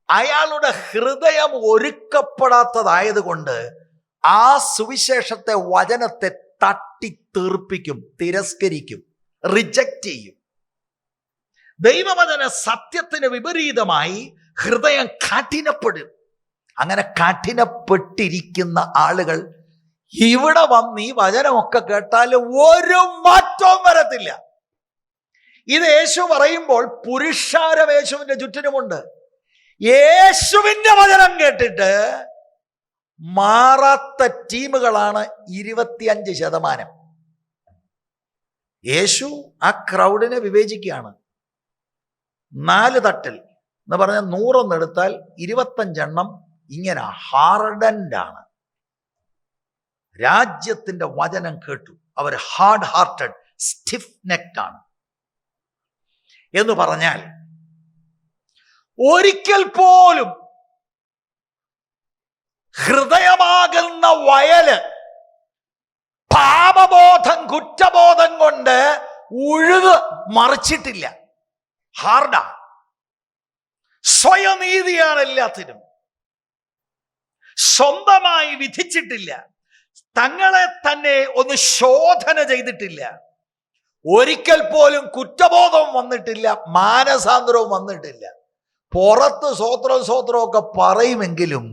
അയാളുടെ ഹൃദയം ഒരുക്കപ്പെടാത്തതായതുകൊണ്ട് ആ സുവിശേഷത്തെ, വചനത്തെ തട്ടി തെറിപ്പിക്കും, തിരസ്കരിക്കും, റിജക്റ്റ് ചെയ്യും. ദൈവവചന സത്യത്തിന് വിപരീതമായി ഹൃദയം കഠിനപ്പെടും. അങ്ങനെ കഠിനപ്പെട്ടിരിക്കുന്ന ആളുകൾ ഇവിടെ വന്ന് ഈ വചനമൊക്കെ കേട്ടാൽ ഒരു മാറ്റവും വരത്തില്ല. ഇത് യേശു പറയുമ്പോൾ പുരുഷാരം യേശുവിന്റെ ചുറ്റിനുമുണ്ട്. യേശുവിന്റെ വചനം കേട്ടിട്ട് മാറാത്ത ടീമുകളാണ് 25%. യേശു ആ ക്രൗഡിനെ വിവേചിക്കുകയാണ്. 4 തട്ടിൽ എന്ന് പറഞ്ഞാൽ 100 എടുത്താൽ 25 ഇങ്ങനെ ഹാർഡൻഡാണ്. രാജ്യത്തിന്റെ വചനം കേട്ടു, അവർ ഹാർഡ് ഹാർട്ടഡ്, സ്റ്റിഫ് നെക്ഡ് ആണ്. എന്ന് പറഞ്ഞാൽ ഒരിക്കൽ പോലും ഹൃദയമാകുന്ന വയല് പാപബോധം, കുറ്റബോധം കൊണ്ട് ഉഴുത് മറിച്ചിട്ടില്ല. ഹാർഡാ. സ്വയനീതിയാണ് എല്ലാത്തിനും. സ്വന്തമായി വിധിച്ചിട്ടില്ല, തങ്ങളെ തന്നെ ഒന്ന് ശോധന ചെയ്തിട്ടില്ല, ഒരിക്കൽ പോലും കുറ്റബോധവും വന്നിട്ടില്ല, മാനസാന്തരവും വന്നിട്ടില്ല. പുറത്ത് സ്വോത്രം ഒക്കെ പറയുമെങ്കിലും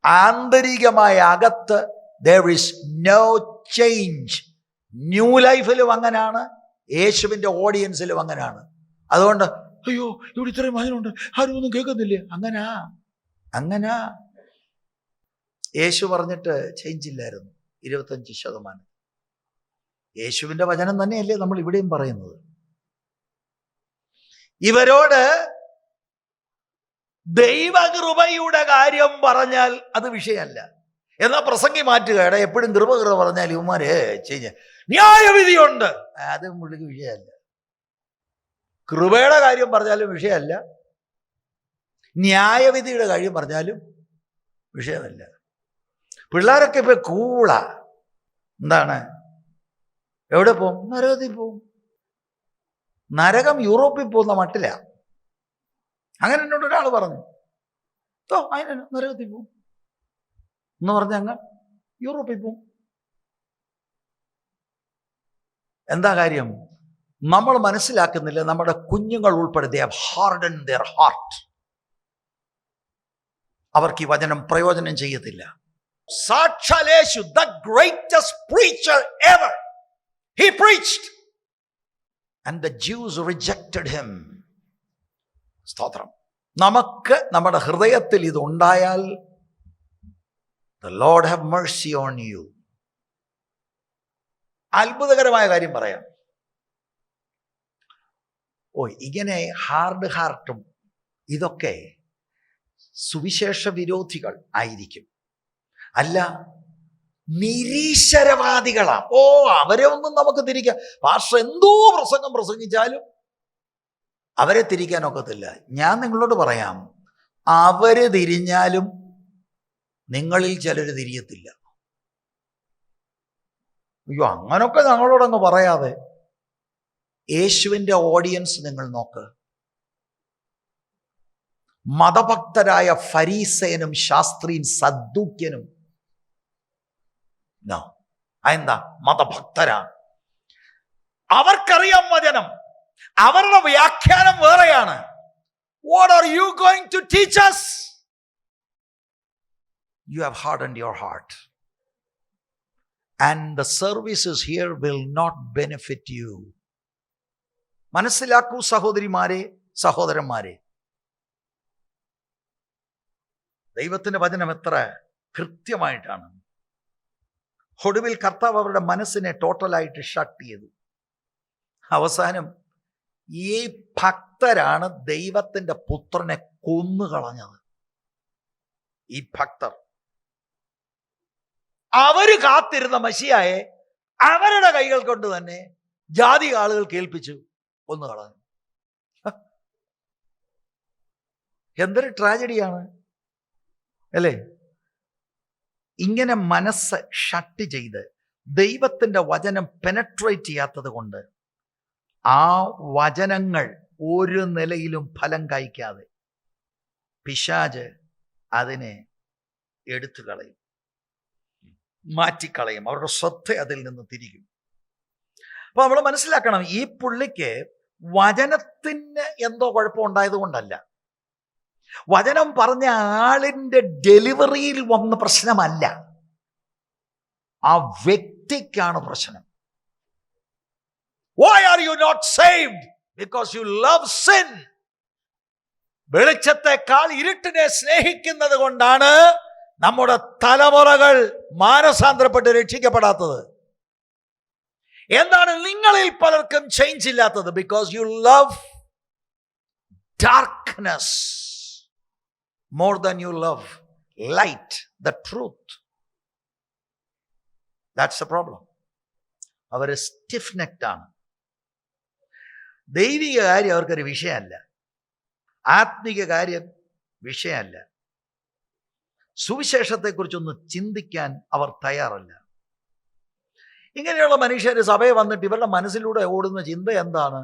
ആന്തരികമായ അകത്ത് there is no change. New ലൈഫിലും അങ്ങനെയാണ്, യേശുവിൻ്റെ ഓഡിയൻസിലും അങ്ങനെയാണ്. അതുകൊണ്ട് അയ്യോ ഇവിടെ ഇത്രയും വചനമുണ്ട്, ആരും ഒന്നും കേൾക്കുന്നില്ലേ? അങ്ങനാ യേശു പറഞ്ഞിട്ട് ചേഞ്ച് ഇല്ലായിരുന്നു. 25%. യേശുവിൻ്റെ വചനം തന്നെയല്ലേ നമ്മൾ ഇവിടെയും പറയുന്നത്. ഇവരോട് ദൈവകൃപയുടെ കാര്യം പറഞ്ഞാൽ അത് വിഷയമല്ല. എന്നാൽ പ്രസംഗി മാറ്റുക, എപ്പോഴും കൃപ പറഞ്ഞാൽ ഇവന്മാരെ ചെയ്യ ന്യായവിധിയുണ്ട്, അത് പുള്ളിക്ക് വിഷയമല്ല. കൃപയുടെ കാര്യം പറഞ്ഞാലും വിഷയമല്ല, ന്യായവിധിയുടെ കാര്യം പറഞ്ഞാലും വിഷയമല്ല. പിള്ളേരൊക്കെ ഇപ്പൊ കൂളാ. എന്താണ്? എവിടെ പോവും? നരകത്തിൽ പോവും. നരകം യൂറോപ്പിൽ പോകുന്ന മട്ടില്ല. അങ്ങനെ എന്നോട് ഒരാൾ പറഞ്ഞു, അതിന് നരകത്തിൽ പോവും എന്ന് പറഞ്ഞ അങ്ങ് യൂറോപ്പിൽ പോവും. എന്താ കാര്യം? നമ്മൾ മനസ്സിലാക്കുന്നില്ല, നമ്മുടെ കുഞ്ഞുങ്ങൾ ഉൾപ്പെടെ they have hardened their heart. അവർക്ക് ഈ വചനം പ്രയോജനം ചെയ്യത്തില്ല. സാക്ഷാൽ യേശു, the greatest preacher ever, he preached and the Jews rejected him. സ്തോത്രം. നമുക്ക് നമ്മുടെ ഹൃദയത്തിൽ ഇത് ഉണ്ടായാൽ the Lord have mercy on you. അത്ഭുതകരമായ കാര്യം പറയാം. ഇങ്ങനെ ഹാർഡ് ഹാർട്ടും ഇതൊക്കെ സുവിശേഷ വിരോധികൾ ആയിരിക്കും. അല്ല, നിരീശ്വരവാദികളാ. അവരെ ഒന്നും നമുക്ക് തിരിക്കാം. പാസ്റ്റർ എന്തോ പ്രസംഗിച്ചാലും അവരെ തിരിക്കാൻ ഒക്കത്തില്ല. ഞാൻ നിങ്ങളോട് പറയാം, അവര് തിരിഞ്ഞാലും നിങ്ങളിൽ ചിലർ തിരിയത്തില്ല. അയ്യോ അങ്ങനൊക്കെ ഞങ്ങളോടങ്ങ് പറയാതെ. യേശുവിൻ്റെ ഓഡിയൻസ് നിങ്ങൾ നോക്ക്. മതഭക്തരായ ഫരീസയനും ശാസ്ത്രിയും സദ്ദൂക്യനും. എന്താ? മതഭക്തരാണ്. അവർക്കറിയാം വചനം, അവരുടെ വ്യാഖ്യാനം വേറെയാണ്. What are you going to teach us? You have hardened your heart. And the services here will not benefit you. മനസ്സിലാക്കൂ സഹോദരിമാരെ, സഹോദരന്മാരെ. ദൈവത്തിൻ്റെ വചനം എത്ര കൃത്യമായിട്ടാണ്. ഒടുവിൽ കർത്താവ് അവരുടെ മനസ്സിനെ ടോട്ടലായിട്ട് ഷട്ട് ചെയ്തു. അവസാനം ഈ ഭക്തരാണ് ദൈവത്തിൻ്റെ പുത്രനെ കൊന്നുകളഞ്ഞത്. ഈ ഭക്തർ, അവര് കാത്തിരുന്ന മശിയായെ അവരുടെ കൈകൾ കൊണ്ട് തന്നെ ജാതി ആളുകൾ കേൾപ്പിച്ചു കൊന്നുകളഞ്ഞു. എന്തൊരു ട്രാജഡിയാണ് അല്ലേ? ഇങ്ങനെ മനസ്സ് ഷട്ട് ചെയ്ത് ദൈവത്തിൻ്റെ വചനം പെനട്രേറ്റ് ചെയ്യാത്തത് കൊണ്ട് ആ വചനങ്ങൾ ഒരു നിലയിലും ഫലം കായ്ക്കാതെ പിശാച് അതിനെ എടുത്തു കളയും, മാറ്റിക്കളയും. അവരുടെ ശ്രദ്ധ അതിൽ നിന്ന് തിരിക്കും. അപ്പൊ നമ്മൾ മനസ്സിലാക്കണം, ഈ പുള്ളിക്ക് വചനത്തിന് എന്തോ കുഴപ്പമുണ്ടായത് കൊണ്ടല്ല, വചനം പറഞ്ഞ ആളിൻ്റെ ഡെലിവറിയിൽ വന്ന പ്രശ്നമല്ല, ആ വ്യക്തിക്കാണ് പ്രശ്നം. Why are you not saved? Because you love sin. വെളിച്ചത്തെക്കാൾ ഇരുട്ടിനെ സ്നേഹിക്കുന്നത് കൊണ്ടാണ് നമ്മുടെ തലമുറകൾ മാനസാന്തരപ്പെട്ട് രക്ഷിക്കപ്പെടാത്തത്. എന്താണ് നിങ്ങളിൽ പലർക്കും ചേഞ്ച് ഇല്ലാത്തത്? Because you love darkness more than you love light, the truth. That's the problem. അവർ സ്റ്റിഫ് നെക്ഡ് ആണ്. ദൈവിക കാര്യം അവർക്കൊരു വിഷയമല്ല, ആത്മിക കാര്യം വിഷയമല്ല, സുവിശേഷത്തെക്കുറിച്ചൊന്ന് ചിന്തിക്കാൻ അവർ തയ്യാറല്ല. ഇങ്ങനെയുള്ള മനുഷ്യർ സഭയെ വന്നിട്ട് ഇവരുടെ മനസ്സിലൂടെ ഓടുന്ന ചിന്ത എന്താണ്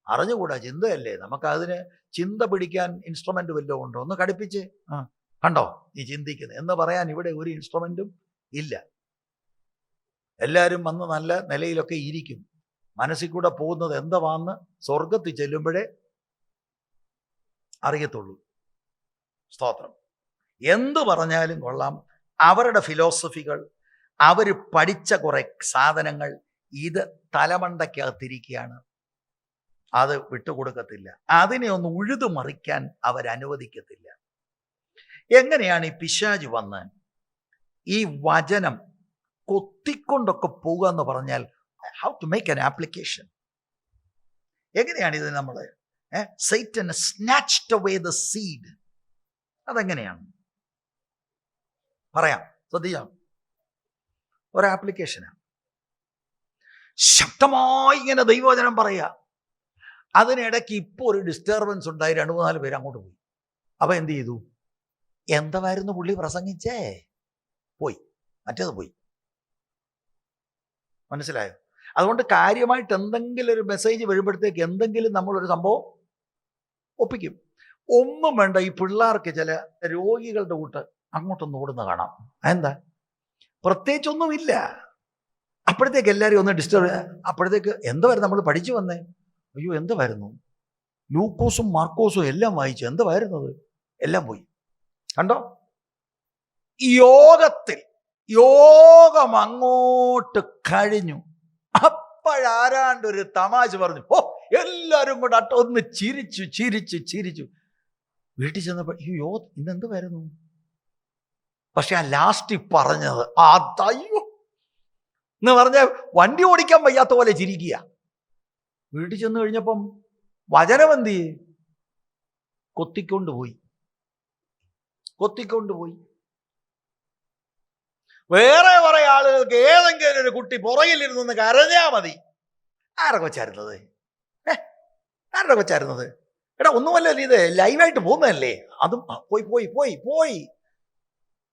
അറിഞ്ഞുകൂടാ. ചിന്തയല്ലേ, നമുക്കതിന് ചിന്ത പിടിക്കാൻ ഇൻസ്ട്രുമെന്റ് വല്ലതും ഉണ്ടോ? ഒന്ന് കടുപ്പിച്ച് കണ്ടോ നീ ചിന്തിക്കുന്നത് എന്ന് പറയാൻ ഇവിടെ ഒരു ഇൻസ്ട്രുമെന്റും ഇല്ല. എല്ലാവരും വന്ന് നല്ല നിലയിലൊക്കെ ഇരിക്കും. മനസ്സിൽ കൂടെ പോകുന്നത് എന്താന്ന് സ്വർഗത്തിൽ ചെല്ലുമ്പോഴേ അറിയത്തുള്ളൂ. സ്തോത്രം. എന്ത് പറഞ്ഞാലും കൊള്ളാം, അവരുടെ ഫിലോസഫികൾ, അവർ പഠിച്ച കുറെ സാധനങ്ങൾ ഇത് തലമണ്ടയ്ക്കകത്തിരിക്കുകയാണ്. അത് വിട്ടുകൊടുക്കത്തില്ല. അതിനെ ഒന്ന് ഉഴുതു മറിക്കാൻ അവരനുവദിക്കത്തില്ല. എങ്ങനെയാണ് ഈ പിശാച് വന്ന് ഈ വചനം കൊത്തിക്കൊണ്ടൊക്കെ പോകുക എന്ന് പറഞ്ഞാൽ, how to make an application? എങ്ങനെയാണ് ഇത് നമ്മൾ Satan snatched away the seed? അതെങ്ങനെയാണ് പറയാം, ശ്രദ്ധിക്കാം. ഒരു ആപ്ലിക്കേഷനാണ്. ശക്തമായി ഇങ്ങനെ ദൈവവചനം പറയുക. അതിനിടയ്ക്ക് ഇപ്പോൾ ഒരു ഡിസ്റ്റർബൻസ് ഉണ്ടായി, 2-3 പേര് അങ്ങോട്ട് പോയി. അപ്പം എന്ത് ചെയ്തു? എന്തായിരുന്നു പുള്ളി പ്രസംഗിച്ചേ? പോയി, മറ്റേത് പോയി. മനസ്സിലായോ? അതുകൊണ്ട് കാര്യമായിട്ട് എന്തെങ്കിലും ഒരു മെസ്സേജ് വരുമ്പോഴത്തേക്ക് എന്തെങ്കിലും നമ്മളൊരു സംഭവം ഒപ്പിക്കും. ഒന്നും വേണ്ട, ഈ പിള്ളേർക്ക് ചില രോഗികളുടെ കൂട്ട് അങ്ങോട്ടൊന്ന് ഓടുന്ന കാണാം. എന്താ? പ്രത്യേകിച്ചൊന്നുമില്ല. അപ്പോഴത്തേക്ക് എല്ലാവരും ഒന്ന് ഡിസ്റ്റർബ്. അപ്പോഴത്തേക്ക് എന്തായിരുന്നു നമ്മൾ പഠിച്ചു വന്നേ? അയ്യോ എന്തായിരുന്നു? ലൂക്കോസും മാർക്കോസും എല്ലാം വായിച്ചു. എന്തായിരുന്നത്? എല്ലാം പോയി. കണ്ടോ? യോഗം അങ്ങോട്ട് കഴിഞ്ഞു. അപ്പോഴാരാണ്ടൊരു തമാശ പറഞ്ഞു. എല്ലാവരും കൂടെ ഒന്ന് ചിരിച്ചു. വീട്ടിൽ ചെന്നപ്പോൾ അയ്യോ ഇന്നെന്തുവായിരുന്നു? പക്ഷെ ആ ലാസ്റ്റ് പറഞ്ഞത് അതയ്യോ എന്ന് പറഞ്ഞാൽ വണ്ടി ഓടിക്കാൻ വയ്യാത്ത പോലെ ചിരിക്കുക. വീട്ടിൽ ചെന്ന് കഴിഞ്ഞപ്പം വചനം എന്ത് ചെയ്യേ? കൊത്തിക്കൊണ്ടുപോയി. വേറെ കുറെ ആളുകൾക്ക് ഏതെങ്കിലും ഒരു കുട്ടി പുറകിലിരുന്ന് കരഞ്ഞാ മതി. ആരുടെ കൊച്ചായിരുന്നത്? എടാ ഒന്നുമല്ലല്ലോ, ഇത് ലൈവായിട്ട് പോകുന്നതല്ലേ. അതും പോയി.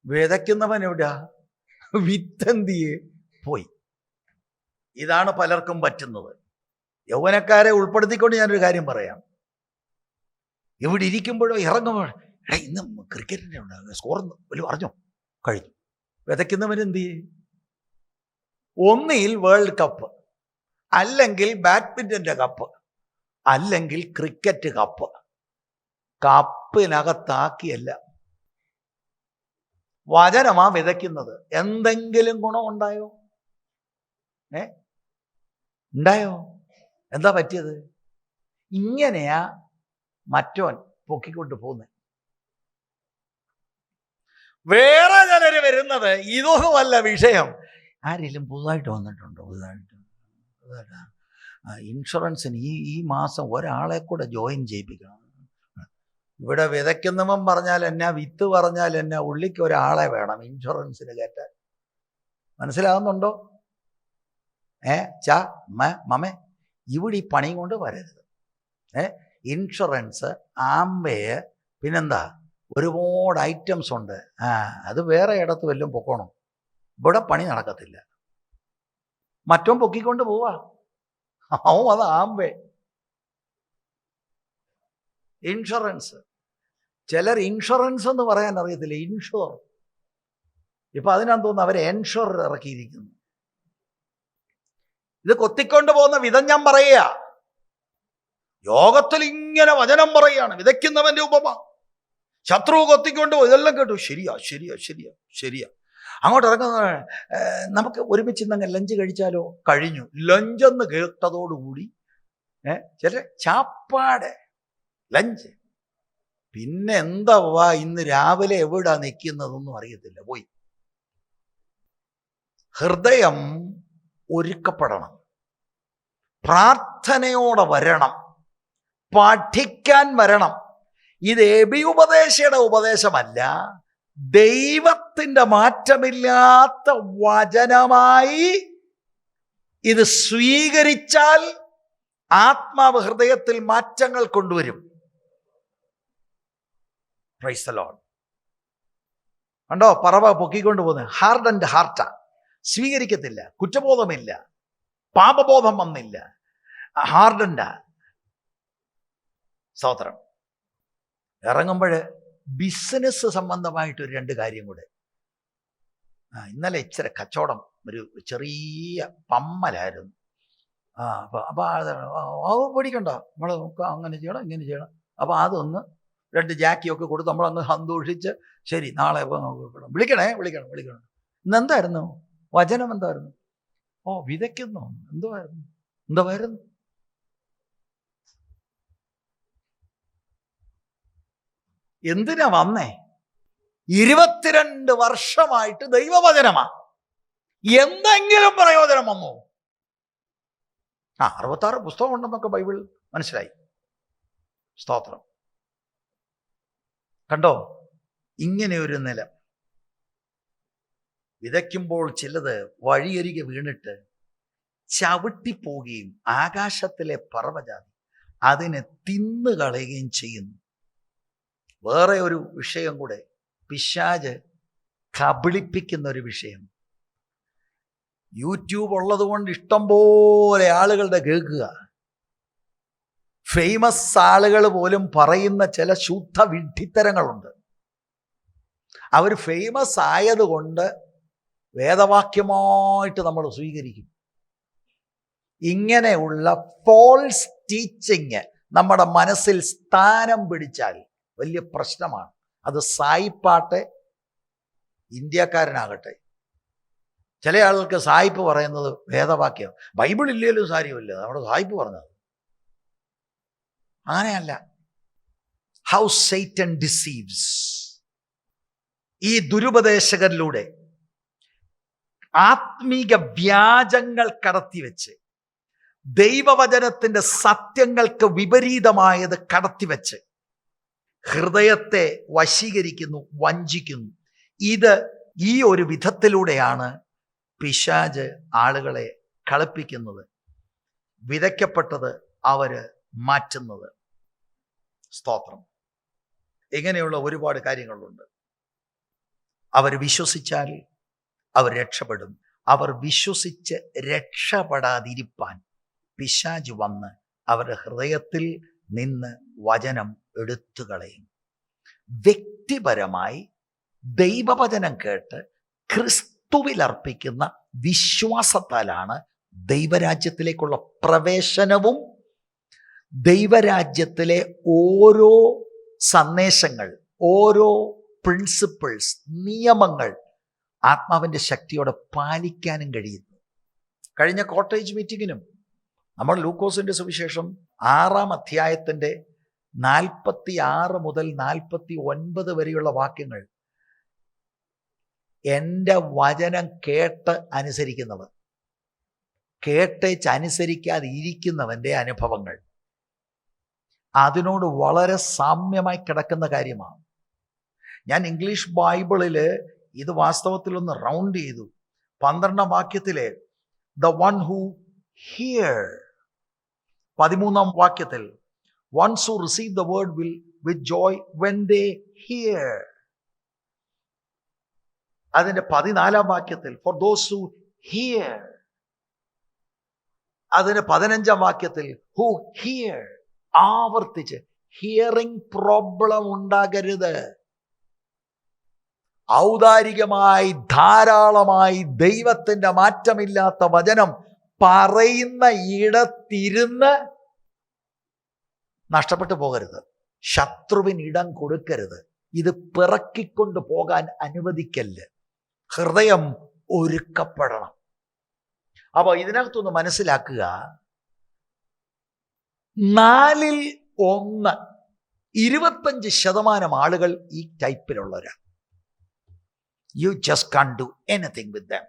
വിതയ്ക്കുന്നവൻ എവിടാ? വിത്തന്തിയെ പോയി. ഇതാണ് പലർക്കും പറ്റുന്നത്. യൗവനക്കാരെ ഉൾപ്പെടുത്തിക്കൊണ്ട് ഞാനൊരു കാര്യം പറയാം. ഇവിടെ ഇരിക്കുമ്പോഴോ ഇറങ്ങുമ്പോഴോ ഇന്ന് ക്രിക്കറ്റിൻ്റെ സ്കോർ അറിഞ്ഞോ? കഴിഞ്ഞു. വിതയ്ക്കുന്നവൻ എന്ത് ചെയ്യും? ഒന്നിൽ വേൾഡ് കപ്പ്, അല്ലെങ്കിൽ ബാഡ്മിൻ്റൻ്റെ കപ്പ്, അല്ലെങ്കിൽ ക്രിക്കറ്റ് കപ്പ്. കപ്പിനകത്താക്കിയല്ല, വചനമാ വിതയ്ക്കുന്നത്. എന്തെങ്കിലും ഗുണമുണ്ടായോ? ഉണ്ടായോ? എന്താ പറ്റിയത്? ഇങ്ങനെയാ മറ്റോൻ പൊക്കിക്കൊണ്ട് പോകുന്നത്. വേറെ ചിലര് വരുന്നത് ഇതൊന്നുമല്ല വിഷയം. ആരെങ്കിലും പുതുതായിട്ട് വന്നിട്ടുണ്ടോ? പുതുതായിട്ട് ഇൻഷുറൻസിന് ഈ മാസം ഒരാളെ കൂടെ ജോയിൻ ചെയ്യിപ്പിക്കണം. ഇവിടെ വിതയ്ക്കുന്നവൻ പറഞ്ഞാൽ എന്നാ, വിത്ത് പറഞ്ഞാൽ എന്നാ, ഉള്ളിക്ക് ഒരാളെ വേണം ഇൻഷുറൻസിന് കയറ്റാൻ. മനസ്സിലാകുന്നുണ്ടോ? മമേ ഇവിടെ ഈ പണി കൊണ്ട് വരരുത്. ഇൻഷുറൻസ്, ആംബേ, പിന്നെന്താ ഒരുപാട് ഐറ്റംസ് ഉണ്ട്. അത് വേറെ ഇടത്ത് വല്ലതും പൊക്കോണം. ഇവിടെ പണി നടക്കത്തില്ല. മറ്റോ പൊക്കിക്കൊണ്ട് പോവാ. അത് ആംബേ. ഇൻഷുറൻസ്, ചിലർ ഇൻഷുറൻസ് എന്ന് പറയാൻ അറിയത്തില്ല. ഇൻഷുർ. ഇപ്പൊ അതിനാന്ന് തോന്നുന്നു അവരെ എൻഷുർ ഇറക്കിയിരിക്കുന്നു. ഇത് കൊത്തിക്കൊണ്ട് പോകുന്ന വിധം ഞാൻ പറയുക. യോഗത്തിൽ ഇങ്ങനെ വചനം പറയുകയാണ്. വിതയ്ക്കുന്നവന്റെ ഉപമ. ശത്രു കൊത്തിക്കൊണ്ട് ഇതെല്ലാം കേട്ടു. ശരിയാ. അങ്ങോട്ട് ഇറങ്ങുന്ന നമുക്ക് ഒരുമിച്ച് ഇന്നങ്ങ് ലഞ്ച് കഴിച്ചാലോ? കഴിഞ്ഞു. ലഞ്ചെന്ന് കേട്ടതോടുകൂടി ചില ചാപ്പാട് ലഞ്ച്. പിന്നെ എന്താ ഇന്ന് രാവിലെ എവിടാ നിൽക്കുന്നതൊന്നും അറിയത്തില്ല. പോയി. ഹൃദയം ഒരുക്കപ്പെടണം. പ്രാർത്ഥനയോടെ വരണം. പഠിക്കാൻ വരണം. ഇത് എബി ഉപദേശയുടെ ഉപദേശമല്ല, ദൈവത്തിൻ്റെ മാറ്റമില്ലാത്ത വചനമായി ഇത് സ്വീകരിച്ചാൽ ആത്മാവ് ഹൃദയത്തിൽ മാറ്റങ്ങൾ കൊണ്ടുവരും. Praise the Lord. കണ്ടോ പറവ പൊക്കിക്കൊണ്ട് പോകുന്നത്? Hard and ഹാർട്ടാ. സ്വീകരിക്കത്തില്ല. കുറ്റബോധമില്ല, പാപബോധം വന്നില്ല. ഹാർഡൻഡാ. സ്തോത്രം. ഇറങ്ങുമ്പോൾ ബിസിനസ് സംബന്ധമായിട്ടൊരു 2 കാര്യം കൂടെ. ഇന്നലെ ഇച്ചിരി കച്ചവടം, ഒരു ചെറിയ പമ്മലായിരുന്നു. അപ്പോൾ അത് പേടിക്കണ്ട, നമ്മൾ അങ്ങനെ ചെയ്യണം ഇങ്ങനെ ചെയ്യണം. അപ്പോൾ അതൊന്ന് 2 ജാക്കിയൊക്കെ കൊടുത്ത് നമ്മളങ്ങ് സന്തോഷിച്ച്, ശരി നാളെ വിളിക്കണേ. ഇന്നെന്തായിരുന്നു വചനം? എന്തായിരുന്നു? വിതയ്ക്കുന്നു. എന്തുവായിരുന്നു? എന്തിനാ വന്നേ? 22 വർഷമായിട്ട് ദൈവവചനമാ. എന്തെങ്കിലും പ്രയോജനം വന്നോ? 66 പുസ്തകം ഉണ്ടെന്നൊക്കെ ബൈബിൾ മനസ്സിലായി. സ്തോത്രം. കണ്ടോ, ഇങ്ങനെ ഒരു നിലം. വിതയ്ക്കുമ്പോൾ ചിലത് വഴിയരികെ വീണിട്ട് ചവിട്ടിപ്പോവുകയും ആകാശത്തിലെ പറവജാതി അതിനെ തിന്നുകളയുകയും ചെയ്യുന്നു. വേറെ ഒരു വിഷയം കൂടെ, പിശാച് കബളിപ്പിക്കുന്ന ഒരു വിഷയം. യൂട്യൂബ് ഉള്ളത് കൊണ്ട് ഇഷ്ടം പോലെ ആളുകളുടെ കേൾക്കുക. ഫേമസ് ആളുകൾ പോലും പറയുന്ന ചില ശുദ്ധ വിഡ്ഢിത്തരങ്ങളുണ്ട്. അവർ ഫേമസ് ആയതുകൊണ്ട് വേദവാക്യമായിട്ട് നമ്മൾ സ്വീകരിക്കും. ഇങ്ങനെയുള്ള ഫോൾസ് ടീച്ചിങ് നമ്മുടെ മനസ്സിൽ സ്ഥാനം പിടിച്ചാൽ വലിയ പ്രശ്നമാണ്. അത് സായിപ്പാട്ടെ, ഇന്ത്യക്കാരനാകട്ടെ. ചില ആളുകൾക്ക് സായിപ്പ് പറയുന്നത് വേദവാക്യം, ബൈബിൾ ഇല്ലേലും കാര്യമില്ല, നമ്മുടെ സായിപ്പ് പറഞ്ഞത്. അങ്ങനെയല്ല. How Satan ഡിസീവ്സ്. ഈ ദുരുപദേശകരിലൂടെ ആത്മീക വ്യാജങ്ങൾ കടത്തിവെച്ച്, ദൈവവചനത്തിന്റെ സത്യങ്ങൾക്ക് വിപരീതമായത് കടത്തിവെച്ച് ഹൃദയത്തെ വശീകരിക്കുന്നു, വഞ്ചിക്കുന്നു. ഈ ഒരു വിധത്തിലൂടെയാണ് പിശാച് ആളുകളെ കളിപ്പിക്കുന്നത്, വിതയ്ക്കപ്പെട്ടത് അവര് മാറ്റുന്നത്. സ്തോത്രം. ഇങ്ങനെയുള്ള ഒരുപാട് കാര്യങ്ങളുണ്ട്. അവർ വിശ്വസിച്ചാൽ അവർ രക്ഷപ്പെടും. അവർ വിശ്വസിച്ച് രക്ഷപ്പെടാതിരിപ്പാൻ പിശാച് വന്ന് അവരുടെ ഹൃദയത്തിൽ നിന്ന് വചനം എടുത്തു കളയും. വ്യക്തിപരമായി ദൈവവചനം കേട്ട് ക്രിസ്തുവിൽ അർപ്പിക്കുന്ന വിശ്വാസത്താലാണ് ദൈവരാജ്യത്തിലേക്കുള്ള പ്രവേശനവും ദൈവരാജ്യത്തിലെ ഓരോ സന്ദേശങ്ങൾ, ഓരോ പ്രിൻസിപ്പിൾസ്, നിയമങ്ങൾ ആത്മാവിൻ്റെ ശക്തിയോടെ പാലിക്കാനും കഴിയുന്നു. കഴിഞ്ഞ കോട്ടേജ് മീറ്റിങ്ങിനും നമ്മൾ ലൂക്കോസിന്റെ സുവിശേഷം 6-ാം അധ്യായത്തിൻ്റെ 46 മുതൽ 49 വരെയുള്ള വാക്യങ്ങൾ, എൻ്റെ വചനം കേട്ട് അനുസരിക്കുന്നവർ, കേട്ടേച്ച് അനുസരിക്കാതെ ഇരിക്കുന്നവൻ്റെ അനുഭവങ്ങൾ, അതിനോട് വളരെ സാമ്യമായി കിടക്കുന്ന കാര്യമാണ്. ഞാൻ ഇംഗ്ലീഷ് ബൈബിളിൽ ഇത് വാസ്തവത്തിലൊന്ന് റൗണ്ട് ചെയ്തു. 12-ാം വാക്യത്തിലെ ദ വൺ ഹൂ ഹിയർ, 13-ാം വാക്യത്തിൽ ones who receive the word will with joy when they hear. അതിന്റെ 14-ാം വാക്യത്തിൽ for those who hear. അതിന്റെ 15-ാം വാക്യത്തിൽ who hear. ആവർത്തിച്ച് ഹിയറിംഗ് പ്രോബ്ലം ഉണ്ടാകരുത്. ഔദാരികമായി ധാരാളമായി ദൈവത്തിന്റെ മാറ്റമില്ലാത്ത വചനം പറയുന്ന ഇടത്തിരുന്ന് നഷ്ടപ്പെട്ടു പോകരുത്. ശത്രുവിന് ഇടം കൊടുക്കരുത്. ഇത് പിറക്കിക്കൊണ്ട് പോകാൻ അനുവദിക്കല്ല്. ഹൃദയം ഒരുക്കപ്പെടണം. അപ്പൊ ഇതിനകത്തൊന്ന് മനസ്സിലാക്കുക, 4-ൽ-1 25% ആളുകൾ ഈ ടൈപ്പിലുള്ളവരാണ്. You just can't do anything with them.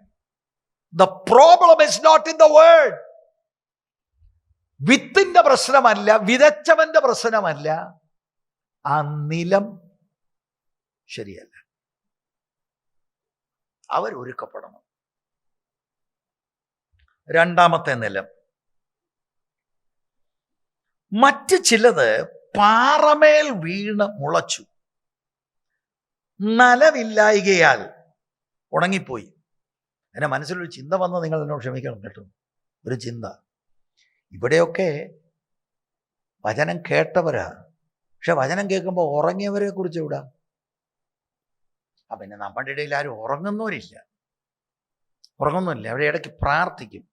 The problem is not in the word. വിത്തിന്റെ പ്രശ്നമല്ല, വിതച്ചവന്റെ പ്രശ്നമല്ല, ആ നിലം ശരിയല്ല. അവർ ഒരുക്കപ്പെടണം. രണ്ടാമത്തെ നിലം, മറ്റ് ചിലത് പാറമേൽ വീണ് മുളച്ചു, നനവില്ലായികയാൽ ഉണങ്ങിപ്പോയി. എൻ്റെ മനസ്സിലൊരു ചിന്ത വന്ന് നിങ്ങൾ എന്നോട് ക്ഷമിക്കണം കേട്ടോ. ഒരു ചിന്ത, ഇവിടെയൊക്കെ വചനം കേട്ടവരാ, പക്ഷെ വചനം കേൾക്കുമ്പോൾ ഉറങ്ങിയവരെ കുറിച്ച് എവിടാ? പിന്നെ നമ്മുടെ ഇടയിൽ ആരും ഉറങ്ങുന്നില്ല. അവിടെ ഇടയ്ക്ക് പ്രാർത്ഥിക്കും.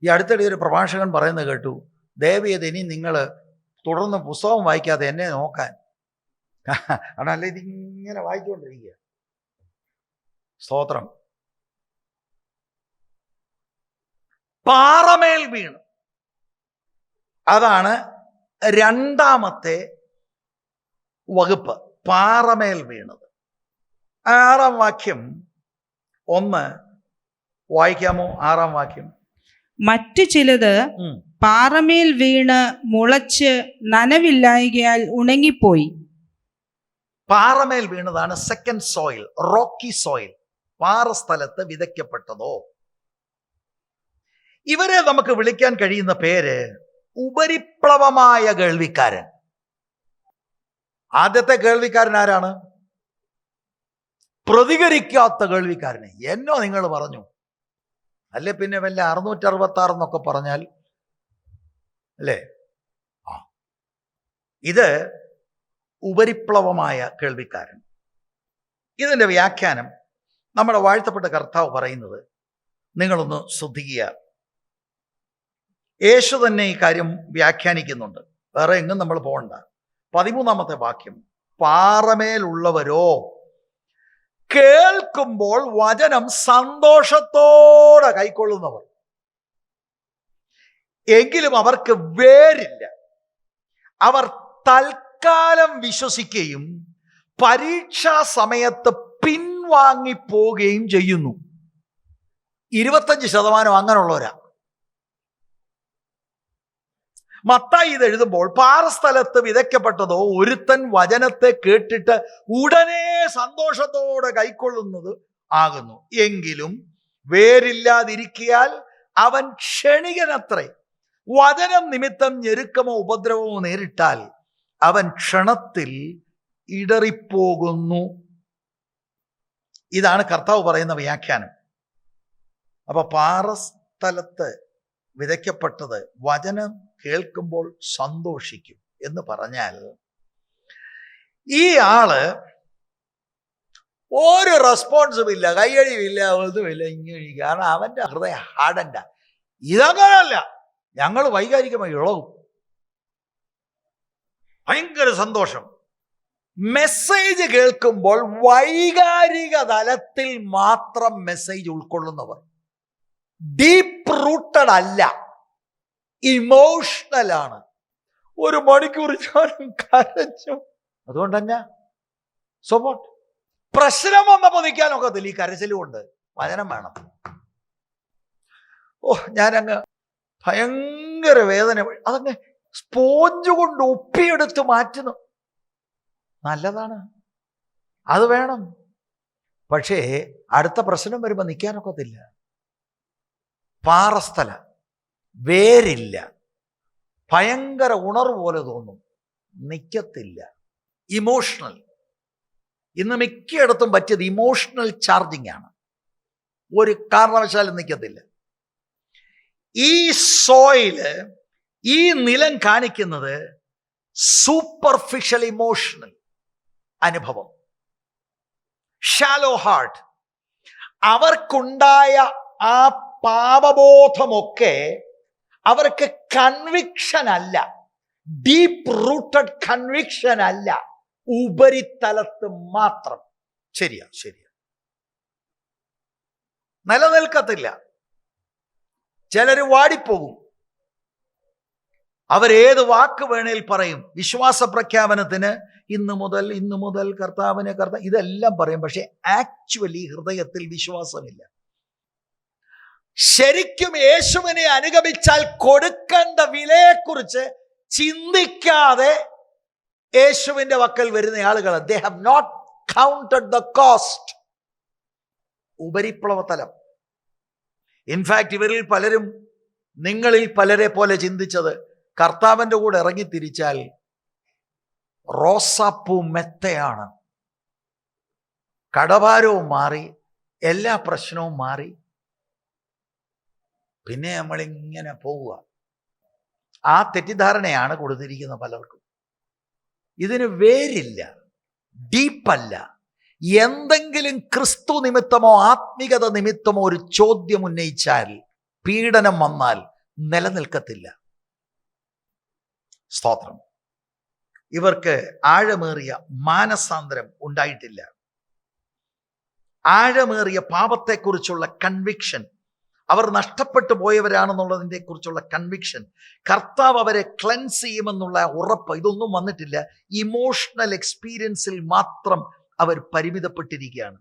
ഈ അടുത്തിടെ ഒരു പ്രഭാഷകൻ പറയുന്നത് കേട്ടു, ദയവേത് ഇനി നിങ്ങൾ തുടർന്ന് പുസ്തകം വായിക്കാതെ എന്നെ നോക്കാൻ. കാരണം അല്ല, ഇതിങ്ങനെ വായിച്ചുകൊണ്ടിരിക്കുക. സ്തോത്രം. പാറമേൽ വീണു, അതാണ് രണ്ടാമത്തെ വകുപ്പ് പാറമേൽ വീണത്. 6-ാം വാക്യം ഒന്ന് വായിക്കാമോ? 6-ാം വാക്യം. മറ്റു ചിലത് പാറമേൽ വീണ് മുളച്ച് നനവില്ലായകയാൽ ഉണങ്ങിപ്പോയി. പാറമേൽ വീണതാണ് സെക്കൻഡ് സോയിൽ, റോക്കി സോയിൽ. പാറ സ്ഥലത്ത് വിതയ്ക്കപ്പെട്ടതോ. ഇവരെ നമുക്ക് വിളിക്കാൻ കഴിയുന്ന പേര് ഉപരിപ്ലവമായ കേൾവിക്കാരൻ. ആദ്യത്തെ കേൾവിക്കാരൻ ആരാണ്? പ്രതികരിക്കാത്ത കേൾവിക്കാരനെ. എന്നോ നിങ്ങൾ പറഞ്ഞു, അല്ലെ പിന്നെ വല്ല 666 എന്നൊക്കെ പറഞ്ഞാൽ അല്ലേ? ഇത് ഉപരിപ്ലവമായ കേൾവിക്കാരൻ. ഇതിൻ്റെ വ്യാഖ്യാനം നമ്മുടെ വാഴ്ത്തപ്പെട്ട കർത്താവ് പറയുന്നത് നിങ്ങളൊന്ന് ശ്രദ്ധിക്കുക. യേശു തന്നെ ഈ കാര്യം വ്യാഖ്യാനിക്കുന്നുണ്ട്, വേറെ എങ്ങും നമ്മൾ പോകണ്ട. 13-ാമത്തെ വാക്യം, പാറമേലുള്ളവരോ കേൾക്കുമ്പോൾ വചനം സന്തോഷത്തോടെ കൈക്കൊള്ളുന്നവർ, എങ്കിലും അവർക്ക് വേരില്ല. അവർ തൽക്കാലം വിശ്വസിക്കുകയും പരീക്ഷാ സമയത്ത് പിൻവാങ്ങിപ്പോവുകയും ചെയ്യുന്നു. 25% അങ്ങനെയുള്ളവരാ. മത്തായി ഇത് എഴുതുമ്പോൾ പാറസ്ഥലത്ത് വിതയ്ക്കപ്പെട്ടതോ ഒരുത്തൻ വചനത്തെ കേട്ടിട്ട് ഉടനെ സന്തോഷത്തോടെ കൈക്കൊള്ളുന്നത് ആകുന്നു. എങ്കിലും വേരില്ലാതിരിക്കയാൽ അവൻ ക്ഷണികനത്രേ. വചനം നിമിത്തം ഞെരുക്കമോ ഉപദ്രവമോ നേരിട്ടാൽ അവൻ ക്ഷണത്തിൽ ഇടറിപ്പോകുന്നു. ഇതാണ് കർത്താവ് പറയുന്ന വ്യാഖ്യാനം. അപ്പൊ പാറസ്ഥലത്ത് വിതയ്ക്കപ്പെട്ടത് വചനം കേൾക്കുമ്പോൾ സന്തോഷിക്കും എന്ന് പറഞ്ഞാൽ ഈ ആള് ഒരു റെസ്പോൺസും ഇല്ല, കൈയഴിവില്ല, ഒന്നുമില്ല, ഇങ്ങനെ. കാരണം അവന്റെ ഹൃദയ ഹാർഡൻഡ. ഇതങ്ങനല്ല, ഞങ്ങൾ വൈകാരികമായി ഇളവും, ഭയങ്കര സന്തോഷം. മെസ്സേജ് കേൾക്കുമ്പോൾ വൈകാരിക തലത്തിൽ മാത്രം മെസ്സേജ് ഉൾക്കൊള്ളുന്നവർ, ഡീപ്പ് റൂട്ടഡ് അല്ല, ഇമോഷണൽ ആണ്. 1 മണിക്കൂർ ഞാനും കരച്ചു. അതുകൊണ്ട് തന്നെ സോപ്പോട്ട് പ്രശ്നം വന്നപ്പോൾ നിൽക്കാനൊക്കത്തില്ല. ഈ കരച്ചിലും കൊണ്ട് വചനം വേണം. ഞാനങ്ങ് ഭയങ്കര വേദന, അതങ്ങ് സ്പോഞ്ച് കൊണ്ട് ഒപ്പിയെടുത്ത് മാറ്റുന്നു. നല്ലതാണ്, അത് വേണം. പക്ഷേ അടുത്ത പ്രശ്നം വരുമ്പോൾ നിൽക്കാനൊക്കത്തില്ല. പാറസ്ഥല, വേരില്ല, ഭയങ്കര ഉണർവ് പോലെ തോന്നും, നിൽക്കത്തില്ല. ഇമോഷണൽ. ഇന്ന് മിക്കയിടത്തും പറ്റിയത് ഇമോഷണൽ ചാർജിങ് ആണ്. ഒരു കാരണവശാലും നിൽക്കത്തില്ല. ഈ സോയില്, ഈ നിലം കാണിക്കുന്നത് സൂപ്പർഫിഷ്യൽ ഇമോഷണൽ അനുഭവം, ഷാലോ ഹാർട്ട്. അവർക്കുണ്ടായ ആ പാപബോധമൊക്കെ അവർക്ക് കൺവിക്ഷൻ അല്ല, ഡീപ്പ് റൂട്ടഡ് കൺവിക്ഷൻ അല്ല, ഉപരിതലത്ത് മാത്രം. ശരിയാ, നിലനിൽക്കത്തില്ല. ചിലര് വാടിപ്പോകും. അവരേത് വാക്ക് വേണേൽ പറയും. വിശ്വാസ പ്രഖ്യാപനത്തിന് ഇന്നു മുതൽ കർത്താവിനെ ഇതെല്ലാം പറയും. പക്ഷെ ആക്ച്വലി ഹൃദയത്തിൽ വിശ്വാസമില്ല. ശരിക്കും യേശുവിനെ അനുഗമിച്ചാൽ കൊടുക്കേണ്ട വിലയെക്കുറിച്ച് ചിന്തിക്കാതെ യേശുവിന്റെ വക്കൽ വരുന്ന ആളുകൾ, they have not counted the cost. ഉപരിപ്ലവതലം. ഇൻഫാക്ട് ഇവരിൽ പലരും, നിങ്ങളിൽ പലരെ പോലെ ചിന്തിച്ചത്, കർത്താവിൻ്റെ കൂടെ ഇറങ്ങി തിരിച്ചാൽ റോസാപ്പൂ മെത്തയാണ്, കടഭാരവും മാറി, എല്ലാ പ്രശ്നവും മാറി, പിന്നെ നമ്മളിങ്ങനെ പോവുക. ആ തെറ്റിദ്ധാരണയാണ് കൊടുത്തിരിക്കുന്ന പലർക്കും. ഇതിന് വേരില്ല, ഡീപ്പല്ല. എന്തെങ്കിലും ക്രിസ്തു നിമിത്തമോ ആത്മീകത നിമിത്തമോ ഒരു ചോദ്യം ഉന്നയിച്ചാൽ, പീഡനം വന്നാൽ നിലനിൽക്കത്തില്ല. സ്തോത്രം. ഇവർക്ക് ആഴമേറിയ മാനസാന്തരം ഉണ്ടായിട്ടില്ല. ആഴമേറിയ പാപത്തെക്കുറിച്ചുള്ള കൺവിക്ഷൻ അവർ നഷ്ടപ്പെട്ടു പോയവരാണെന്നുള്ളതിനെ കുറിച്ചുള്ള കൺവിക്ഷൻ, കർത്താവ് അവരെ ക്ലെൻസ് ചെയ്യുമെന്നുള്ള ഉറപ്പ്, ഇതൊന്നും വന്നിട്ടില്ല. ഇമോഷണൽ എക്സ്പീരിയൻസിൽ മാത്രം അവർ പരിമിതപ്പെട്ടിരിക്കുകയാണ്.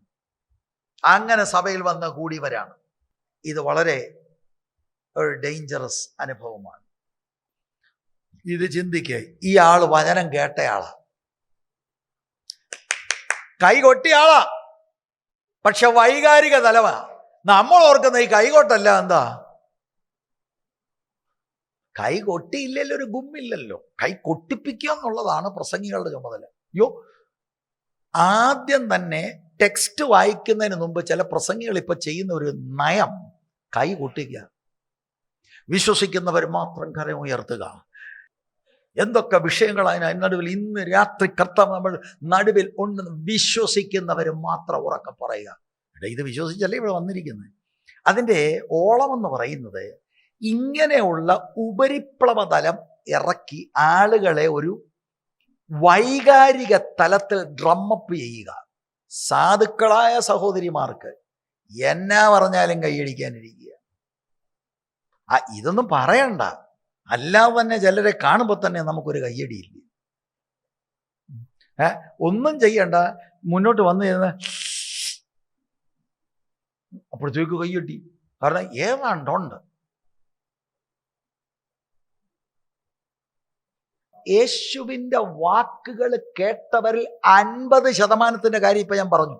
അങ്ങനെ സഭയിൽ വന്ന് കൂടിയവരാണ്. ഇത് വളരെ ഒരു ഡേഞ്ചറസ് അനുഭവമാണ്. ഇത് ചിന്തിക്കുക, ഈ ആള് വചനം കേട്ടയാളാ, കൈ കൊട്ടിയാളാ, പക്ഷെ വൈകാരിക തലവാ. നമ്മൾ ഓർക്കുന്ന ഈ കൈകൊട്ടല്ല എന്താ, കൈ കൊട്ടിയില്ലല്ലോ, ഒരു ഗുമ്മില്ലല്ലോ. കൈ കൊട്ടിപ്പിക്കുക എന്നുള്ളതാണ് പ്രസംഗികളുടെ ചുമതല. ആദ്യം തന്നെ ടെക്സ്റ്റ് വായിക്കുന്നതിന് മുമ്പ് ചില പ്രസംഗികൾ ഇപ്പൊ ചെയ്യുന്ന ഒരു നയം കൈ കൊട്ടിക്കുക. വിശ്വസിക്കുന്നവർ മാത്രം കരം ഉയർത്തുക. എന്തൊക്കെ വിഷയങ്ങളാണ് നടുവിൽ. ഇന്ന് രാത്രി കർത്താവ് നമ്മൾ നടുവിൽ ഉണ്ട്. വിശ്വസിക്കുന്നവർ മാത്രം ഉറക്കെ പറയുക. ഇത് വിശ്വസിച്ചല്ലേ ഇവിടെ വന്നിരിക്കുന്നത്. അതിൻ്റെ ഓളമെന്ന് പറയുന്നത് ഇങ്ങനെയുള്ള ഉപരിപ്ലവ തലം ഇറക്കി ആളുകളെ ഒരു വൈകാരിക തലത്തിൽ ഡ്രമ്മപ്പ് ചെയ്യുക. സാധുക്കളായ സഹോദരിമാർക്ക് എന്നാ പറഞ്ഞാലും കൈയടിക്കാനിരിക്കുക. ഇതൊന്നും പറയണ്ട, അല്ലാതെ തന്നെ ചിലരെ കാണുമ്പോൾ തന്നെ നമുക്കൊരു കയ്യടിയില്ല. ഒന്നും ചെയ്യണ്ട, മുന്നോട്ട് വന്നു കഴിഞ്ഞാൽ അപ്പോഴത്തേക്ക് കയ്യടി. കാരണം ഏതാണ്ടുണ്ട്. യേശുവിൻ്റെ വാക്കുകൾ കേട്ടവരിൽ 50% കാര്യം ഇപ്പൊ ഞാൻ പറഞ്ഞു.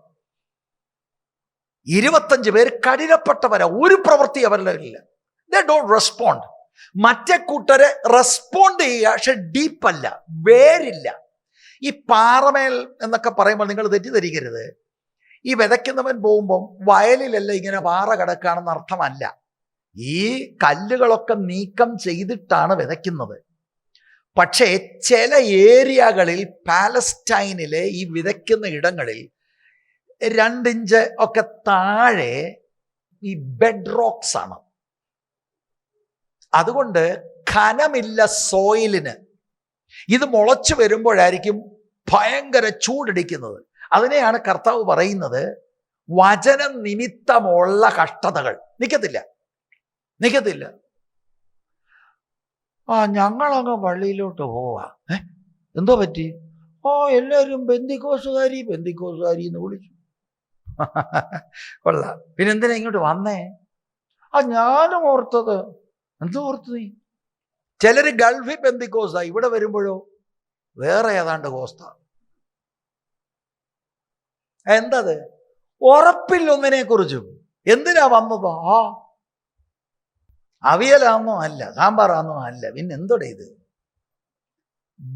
25 പേര് കഠിനപ്പെട്ടവരാ. ഒരു പ്രവൃത്തി അവരുടെ ഇല്ല. They don't respond. മറ്റേ കൂട്ടരെ റെസ്പോണ്ട് ചെയ്യുക, പക്ഷെ ഡീപ്പല്ല, വേരില്ല. ഈ പാറമേൽ എന്നൊക്കെ പറയുമ്പോൾ നിങ്ങൾ തെറ്റിദ്ധരിക്കരുത്. ഈ വിതയ്ക്കുന്നവൻ പോകുമ്പം വയലിലല്ല ഇങ്ങനെ പാറ കിടക്കുകയാണെന്ന് അർത്ഥമല്ല. ഈ കല്ലുകളൊക്കെ നീക്കം ചെയ്തിട്ടാണ് വിതയ്ക്കുന്നത്. പക്ഷേ ചില ഏരിയകളിൽ, പാലസ്റ്റൈനിലെ ഈ വിതയ്ക്കുന്ന ഇടങ്ങളിൽ 2 ഇഞ്ച് ഒക്കെ താഴെ ഈ ബെഡ് റോക്സ് ആണ്. അതുകൊണ്ട് ഖനമില്ല സോയിലിന്. ഇത് മുളച്ചു വരുമ്പോഴായിരിക്കും ഭയങ്കര ചൂടടിക്കുന്നത്. അതിനെയാണ് കർത്താവ് പറയുന്നത്, വചന നിമിത്തമുള്ള കഷ്ടതകൾ നിൽക്കത്തില്ല. ഞങ്ങളങ്ങ് പള്ളിയിലോട്ട് പോവാ. എന്തോ പറ്റി? എല്ലാവരും ബെന്തിക്കോസുകാരി എന്ന് വിളിച്ചു. കൊള്ളാം. പിന്നെ എന്തിനാ ഇങ്ങോട്ട് വന്നേ? ഞാനും ഓർത്തത്. എന്തോ ഓർത്തു നീ? ചിലര് ഗൾഫിൽ ബെന്തിക്കോസാ, ഇവിടെ വരുമ്പോഴോ വേറെ ഏതാണ്ട് കോസ്ത. എന്തത്? ഉറപ്പില്ല ഒന്നിനെ കുറിച്ചും. എന്തിനാ വന്നത്? അവിയലാന്നോ അല്ല, സാമ്പാറാന്നോ അല്ല, പിന്നെ എന്തോടെ ഇത്?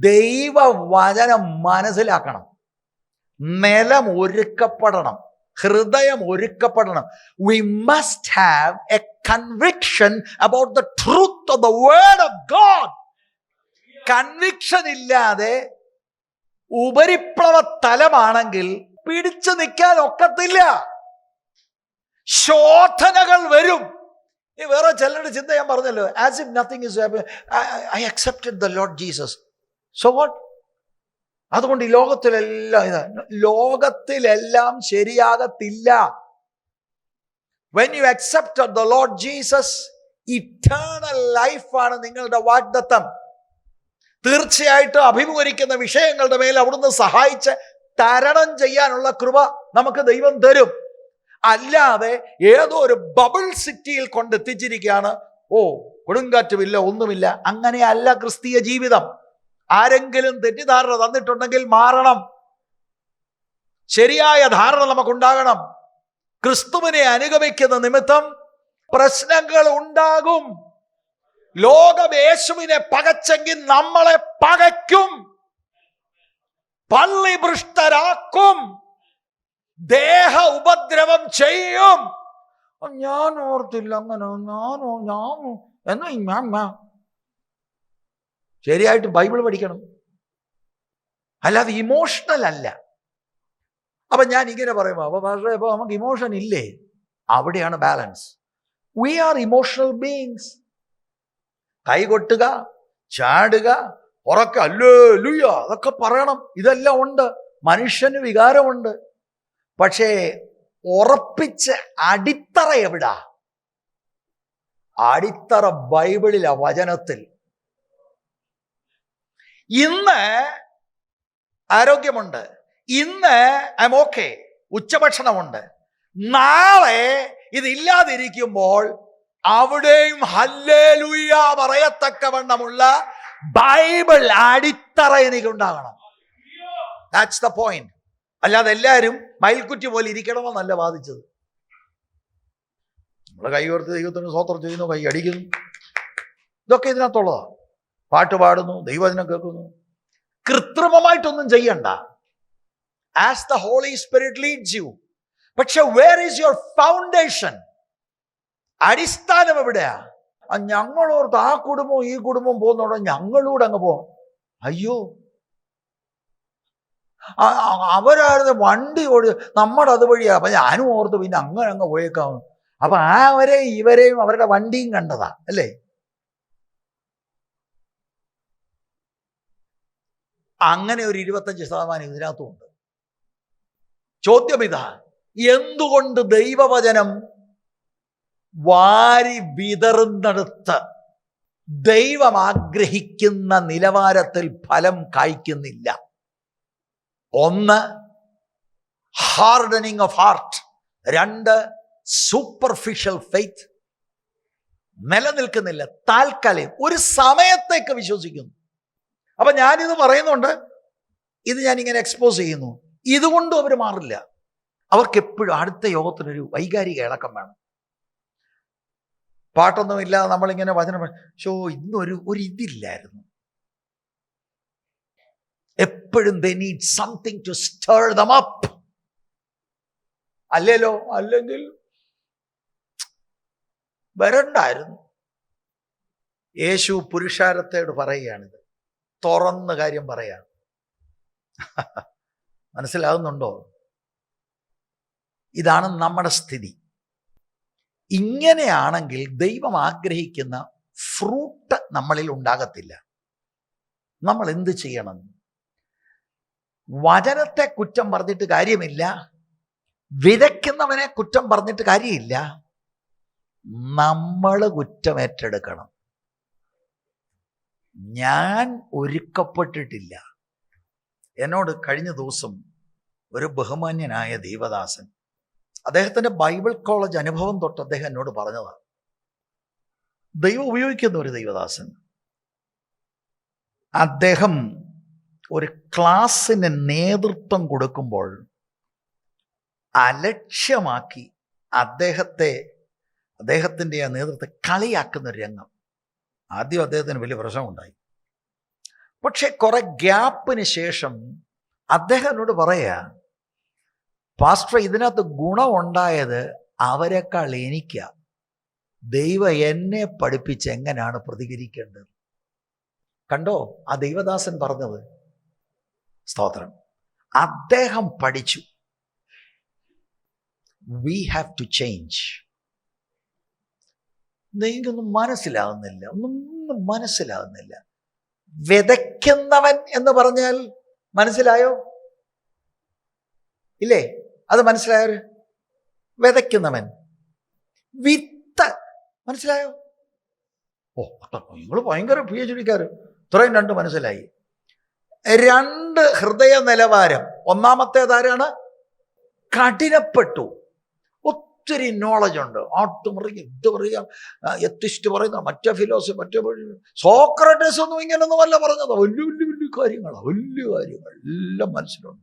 ദൈവവചനം മനസ്സിലാക്കണം, നിലം ഒരുക്കപ്പെടണം, ഹൃദയം ഒരുക്കപ്പെടണം. We must have a conviction about the truth of the word of God. Conviction ഇല്ലാതെ ഉപരിപ്ലവ തലമാണെങ്കിൽ പിടിച്ചു നിൽക്കാൻ ഒക്കത്തില്ല. ശോധനകൾ വരും. ഈ വേറെ ചിലരുടെ ചിന്ത ഞാൻ പറഞ്ഞല്ലോ, as if nothing is happening. I accepted the Lord Jesus. So what? അതുകൊണ്ട് ഈ ലോകത്തിലെല്ലാം ശരിയാകത്തില്ല. When you accepted the Lord Jesus, eternal life ആണ് നിങ്ങളുടെ വാഗ്ദത്തം. തീർച്ചയായിട്ടും അഭിമുഖീകരിക്കുന്ന വിഷയങ്ങളുടെ മേൽ അവിടുന്ന് സഹായിച്ച് തരണം ചെയ്യാനുള്ള കൃപ നമുക്ക് ദൈവം തരും. അല്ലാതെ ഏതോ ഒരു ബബിൾ സിറ്റിയിൽ കൊണ്ടെത്തിച്ചിരിക്കുകയാണ്. കൊടുങ്കാറ്റുമില്ല, ഒന്നുമില്ല. അങ്ങനെയല്ല ക്രിസ്തീയ ജീവിതം. ആരെങ്കിലും തെറ്റിദ്ധാരണ തന്നിട്ടുണ്ടെങ്കിൽ മാറണം. ശരിയായ ധാരണ നമുക്കുണ്ടാകണം. ക്രിസ്തുവിനെ അനുഗമിക്കുന്ന നിമിത്തം പ്രശ്നങ്ങൾ ഉണ്ടാകും. ലോകം യേശുവിനെ പകച്ചെങ്കിൽ നമ്മളെ പകയ്ക്കും, പള്ളി ഭ്രഷ്ടരാക്കും, ദേഹ ഉപദ്രവം ചെയ്യും. ഞാൻ ഓർത്തില്ല അങ്ങനെ. എന്നാ ശരിയായിട്ട് ബൈബിൾ പഠിക്കണം, അല്ലാതെ ഇമോഷണൽ അല്ല. അപ്പൊ ഞാൻ ഇങ്ങനെ പറയുമ്പോ അപ്പൊ നമുക്ക് ഇമോഷൻ ഇല്ലേ? അവിടെയാണ് balance. We are emotional beings. കൈകൊട്ടുക, ചാടുക, ഉറക്ക ഹല്ലേലൂയ അതൊക്കെ പറയണം. ഇതെല്ലാം ഉണ്ട്. മനുഷ്യന് വികാരമുണ്ട്. പക്ഷേ ഉറപ്പിച്ച് അടിത്തറ എവിടാ? അടിത്തറ ബൈബിളിലെ വചനത്തിൽ. ഇന്ന് ആരോഗ്യമുണ്ട്, ഇന്ന് ഐ എം ഓക്കെ, ഉച്ചഭക്ഷണമുണ്ട്. നാളെ ഇതില്ലാതിരിക്കുമ്പോൾ അവിടെയും ഹല്ലേലൂയ പറയത്തക്കവണ്ണമുള്ള ബൈബിൾ അടിത്തറ എനിക്കുണ്ടാകണം. That's the point. അല്ലാതെ എല്ലാവരും മയിൽക്കുറ്റി പോലെ ഇരിക്കണമെന്നല്ല വാദിച്ചത്. നമ്മൾ കൈ ഓർത്ത് ദൈവത്തിന് സ്തോത്രം ചെയ്യുന്നു, കൈ അടിക്കുന്നു, ഇതൊക്കെ ഇതിനകത്തുള്ളതാണ്. പാട്ട് പാടുന്നു, ദൈവവചനം കേൾക്കുന്നു. കൃത്രിമമായിട്ടൊന്നും ചെയ്യണ്ട. As the Holy Spirit leads you. പക്ഷെ വേർ ഈസ് യുവർ ഫൗണ്ടേഷൻ? അടിസ്ഥാനം എവിടെയാ? ഞങ്ങളോർത്ത് ആ കുടുംബവും ഈ കുടുംബവും പോകുന്നോടെ ഞങ്ങളൂടെ അങ്ങ് പോകും. അയ്യോ, അവരായിരുന്നു വണ്ടി ഓടി, നമ്മുടെ അതുവഴിയാ. അപ്പൊ ഞാനും ഓർത്ത് പിന്നെ അങ്ങനെ അങ്ങ് പോയേക്കാവുന്നു. അപ്പൊ അവരെയും ഇവരെയും അവരുടെ വണ്ടിയും കണ്ടതാ അല്ലേ? അങ്ങനെ ഒരു 25% ഇതിനകത്തുമുണ്ട്. ചോദ്യം ഇതാ, എന്തുകൊണ്ട് ദൈവവചനം വാരി വിതറുന്നിടത്ത് ദൈവം ആഗ്രഹിക്കുന്ന നിലവാരത്തിൽ ഫലം കായ്ക്കുന്നില്ല? ഒന്ന്, ഹാർഡനിങ് ഓഫ് ഹാർട്ട്. രണ്ട്, സൂപ്പർഫിഷ്യൽ ഫെയ്ത്ത്. നിലനിൽക്കുന്നില്ല, താൽക്കാലികം, ഒരു സമയത്തേക്ക് വിശ്വസിക്കുന്നു. അപ്പൊ ഞാനിത് പറയുന്നുണ്ട്, ഇത് ഞാനിങ്ങനെ എക്സ്പോസ് ചെയ്യുന്നു. ഇതുകൊണ്ടും അവർ മാറില്ല. അവർക്ക് എപ്പോഴും അടുത്ത യോഗത്തിനൊരു വൈകാരിക ഇളക്കം വേണം. പാട്ടൊന്നുമില്ലാതെ നമ്മളിങ്ങനെ വചനം, ഇന്നൊരു ഇതില്ലായിരുന്നു. എപ്പോഴും they need something to stir them up. അല്ലല്ലോ, അല്ലെങ്കിൽ വരണ്ടായിരുന്നു. യേശു പുരുഷാരത്തോട് പറയുകയാണിത്, തുറന്ന് കാര്യം പറയാം. മനസ്സിലാകുന്നുണ്ടോ? ഇതാണ് നമ്മുടെ സ്ഥിതി. ഇങ്ങനെയാണെങ്കിൽ ദൈവം ആഗ്രഹിക്കുന്ന ഫ്രൂട്ട് നമ്മളിൽ ഉണ്ടാകത്തില്ല. നമ്മൾ എന്ത് ചെയ്യണം? വചനത്തെ കുറ്റം പറഞ്ഞിട്ട് കാര്യമില്ല, വിതയ്ക്കുന്നവനെ കുറ്റം പറഞ്ഞിട്ട് കാര്യമില്ല. നമ്മൾ കുറ്റം ഏറ്റെടുക്കണം. ഞാൻ ഒരുക്കപ്പെട്ടിട്ടില്ല. എന്നോട് കഴിഞ്ഞ ദിവസം ഒരു ബഹുമാന്യനായ ദൈവദാസൻ, അദ്ദേഹത്തിൻ്റെ ബൈബിൾ കോളേജ് അനുഭവം തൊട്ട് അദ്ദേഹം എന്നോട് പറഞ്ഞതാണ്. ദൈവം ഉപയോഗിക്കുന്ന ഒരു ദൈവദാസൻ, അദ്ദേഹം ഒരു ക്ലാസ്സിന് നേതൃത്വം കൊടുക്കുമ്പോൾ അലക്ഷ്യമാക്കി അദ്ദേഹത്തിൻ്റെ ആ നേതൃത്വത്തെ കളിയാക്കുന്ന ഒരു രംഗം. ആദ്യം അദ്ദേഹത്തിന് വലിയ പ്രശ്നമുണ്ടായി. പക്ഷെ കുറെ ഗ്യാപ്പിന് ശേഷം അദ്ദേഹം എന്നോട് പറയാ, പാസ്റ്റർ, ഇതിനകത്ത് ഗുണമുണ്ടായത് അവരെക്കാൾ എനിക്കാ. ദൈവം എന്നെ പഠിപ്പിച്ച് എങ്ങനെയാണ് പ്രതികരിക്കേണ്ടത്. കണ്ടോ ആ ദൈവദാസൻ പറഞ്ഞത്? സ്തോത്രം. അദ്ദേഹം പഠിച്ചു. We have to change. നിങ്ങൾക്കൊന്നും മനസ്സിലാകുന്നില്ല, ഒന്നും മനസ്സിലാകുന്നില്ല. വിതയ്ക്കുന്നവൻ എന്ന് പറഞ്ഞാൽ മനസ്സിലായോ? ഇല്ലേ? അത് മനസ്സിലായോ? വിതയ്ക്കുന്നവൻ, വിത്ത് മനസ്സിലായോ? ഓ, നിങ്ങൾ ഭയങ്കര PhD-ക്കാർ, ഇത്രയും രണ്ട് മനസ്സിലായി. രണ്ട് ഹൃദയ നിലവാരം. ഒന്നാമത്തേതാരാണ്? കഠിനപ്പെട്ടു, ഒത്തിരി നോളജ് ഉണ്ട്, ആട്ട് പറയുക, ഇത് പറയുക, എത്തിസ്റ്റ് പറയുന്ന, മറ്റേ ഫിലോസഫി, മറ്റേ സോക്രട്ടീസ് ഒന്നും ഇങ്ങനൊന്നും അല്ല പറഞ്ഞത്. വലിയ വലിയ വലിയ കാര്യങ്ങളാണ്, വലിയ കാര്യങ്ങൾ എല്ലാം മനസ്സിലുണ്ട്.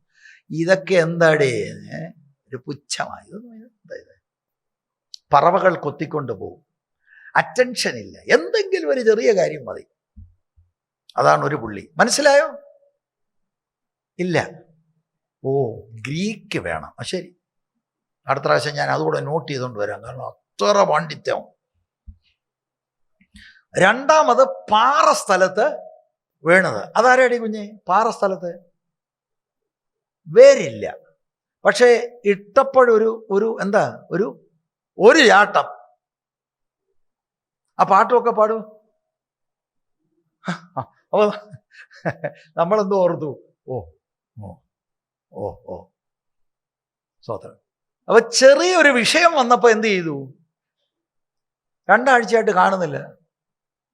ഇതൊക്കെ എന്താടേ ഒരു പുച്ഛമായി. പറവകൾ കൊത്തിക്കൊണ്ട് പോകും, അറ്റൻഷൻ ഇല്ല, എന്തെങ്കിലും ഒരു ചെറിയ കാര്യം മതി. അതാണ് ഒരു പുള്ളി. മനസ്സിലായോ? ഇല്ല. ഓ, ഗ്രീക്ക് വേണം. ശരി, അടുത്ത പ്രാവശ്യം ഞാൻ അതുകൂടെ നോട്ട് ചെയ്തുകൊണ്ട് വരാം, കാരണം അത്ര പാണ്ഡിത്യം. രണ്ടാമത്, പാറ സ്ഥലത്ത് വീണത്. അതാരടി കുഞ്ഞെ? പാറ സ്ഥലത്ത് വേരില്ല, പക്ഷേ ഇട്ടപ്പോഴൊരു എന്താ ഒരു ചാട്ടം. ആ പാട്ടുമൊക്കെ പാടൂ. അപ്പൊ നമ്മളെന്തോ ഓർത്തു, ഓ ഓ ഓ ഓ സ്വതന്ത്രം. അപ്പൊ ചെറിയൊരു വിഷയം വന്നപ്പോ എന്ത് ചെയ്തു? 2 ആഴ്ചയായിട്ട് കാണുന്നില്ല.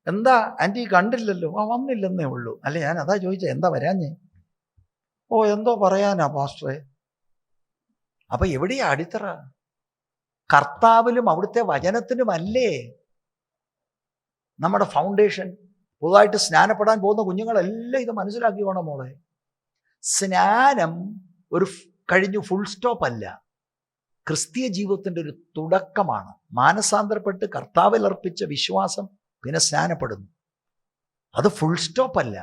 എന്താ ആൻറ്റി കണ്ടില്ലല്ലോ? വന്നില്ലെന്നേ ഉള്ളൂ. അല്ല, ഞാൻ അതാ ചോദിച്ചത്, എന്താ വരാഞ്ഞേ? എന്തോ പറയാനാ പാസ്റ്ററെ. അപ്പൊ എവിടെയാ അടിത്തറ? കർത്താവിലും അവിടുത്തെ വചനത്തിനുമല്ലേ നമ്മുടെ ഫൗണ്ടേഷൻ. പുതുതായിട്ട് സ്നാനപ്പെടാൻ പോകുന്ന കുഞ്ഞുങ്ങളെല്ലാം ഇത് മനസ്സിലാക്കിക്കോണം മോളെ. സ്നാനം കഴിഞ്ഞു ഫുൾ സ്റ്റോപ്പ് അല്ല, ക്രിസ്തീയ ജീവിതത്തിൻ്റെ ഒരു തുടക്കമാണ്. മാനസാന്തരപ്പെട്ട് കർത്താവിൽ അർപ്പിച്ച വിശ്വാസം പിന്നെ സ്നാനപ്പെടുന്നു. അത് ഫുൾ സ്റ്റോപ്പ് അല്ല,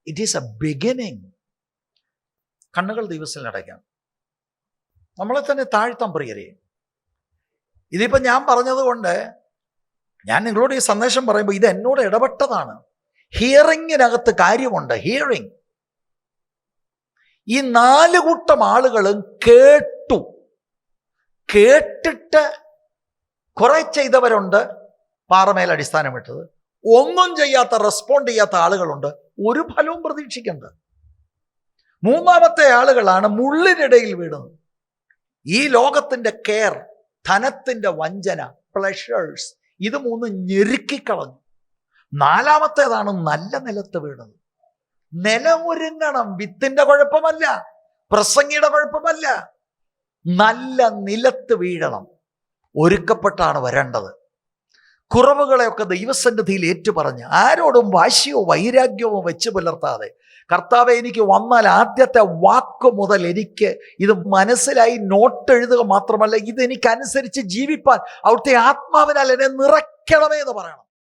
ഇറ്റ് ഈസ് എ ബിഗിനിങ്. കണ്ണുകൾ ദിവസം അടയ്ക്കാം, നമ്മളെ തന്നെ താഴ്ത്താം പ്രിയരെ. ഇതിപ്പോൾ ഞാൻ പറഞ്ഞതുകൊണ്ട് ഞാൻ നിങ്ങളോട് ഈ സന്ദേശം പറയുമ്പോൾ ഇത് എന്നോട് ഇടപെട്ടതാണ്. ഹിയറിങ്ങിനകത്ത് കാര്യമുണ്ട്. ഹിയറിങ്. ഈ 4 കൂട്ടം ആളുകളും കേട്ടിട്ട് കുറെ ചെയ്തവരുണ്ട്, പാറമേൽ അടിസ്ഥാനമിട്ടത്. ഒന്നും ചെയ്യാത്ത, റെസ്പോണ്ട് ചെയ്യാത്ത ആളുകളുണ്ട്, ഒരു ഫലവും പ്രതീക്ഷിക്കേണ്ട. 3ാമത്തെ ആളുകളാണ് മുള്ളിനിടയിൽ വീണത്. ഈ ലോകത്തിൻ്റെ കെയർ, ധനത്തിൻ്റെ വഞ്ചന, പ്ലഷേഴ്സ്, ഇത് 3 ഞെരുക്കിക്കളഞ്ഞു. 4ാമത്തേതാണ് നല്ല നിലത്ത് വീണത്. നിലമൊരുങ്ങണം. വിത്തിന്റെ കുഴപ്പമല്ല, പ്രസംഗിയുടെ കുഴപ്പമല്ല, നല്ല നിലത്ത് വീഴണം. ഒരുക്കപ്പെട്ടാണ് വരേണ്ടത്. കുറവുകളെയൊക്കെ ദൈവസന്നിധിയിൽ ഏറ്റുപറഞ്ഞ് ആരോടും വാശിയോ വൈരാഗ്യമോ വെച്ച് പുലർത്താതെ, കർത്താവെ എനിക്ക് വന്നാൽ ആദ്യത്തെ വാക്ക് മുതൽ എനിക്ക് ഇത് മനസ്സിലായി നോട്ട് എഴുതുക മാത്രമല്ല, ഇതെനിക്കനുസരിച്ച് ജീവിപ്പാൻ അവിടുത്തെ ആത്മാവിനാൽ എന്നെ നിറയ്ക്കണമേ എന്ന് പറയണം.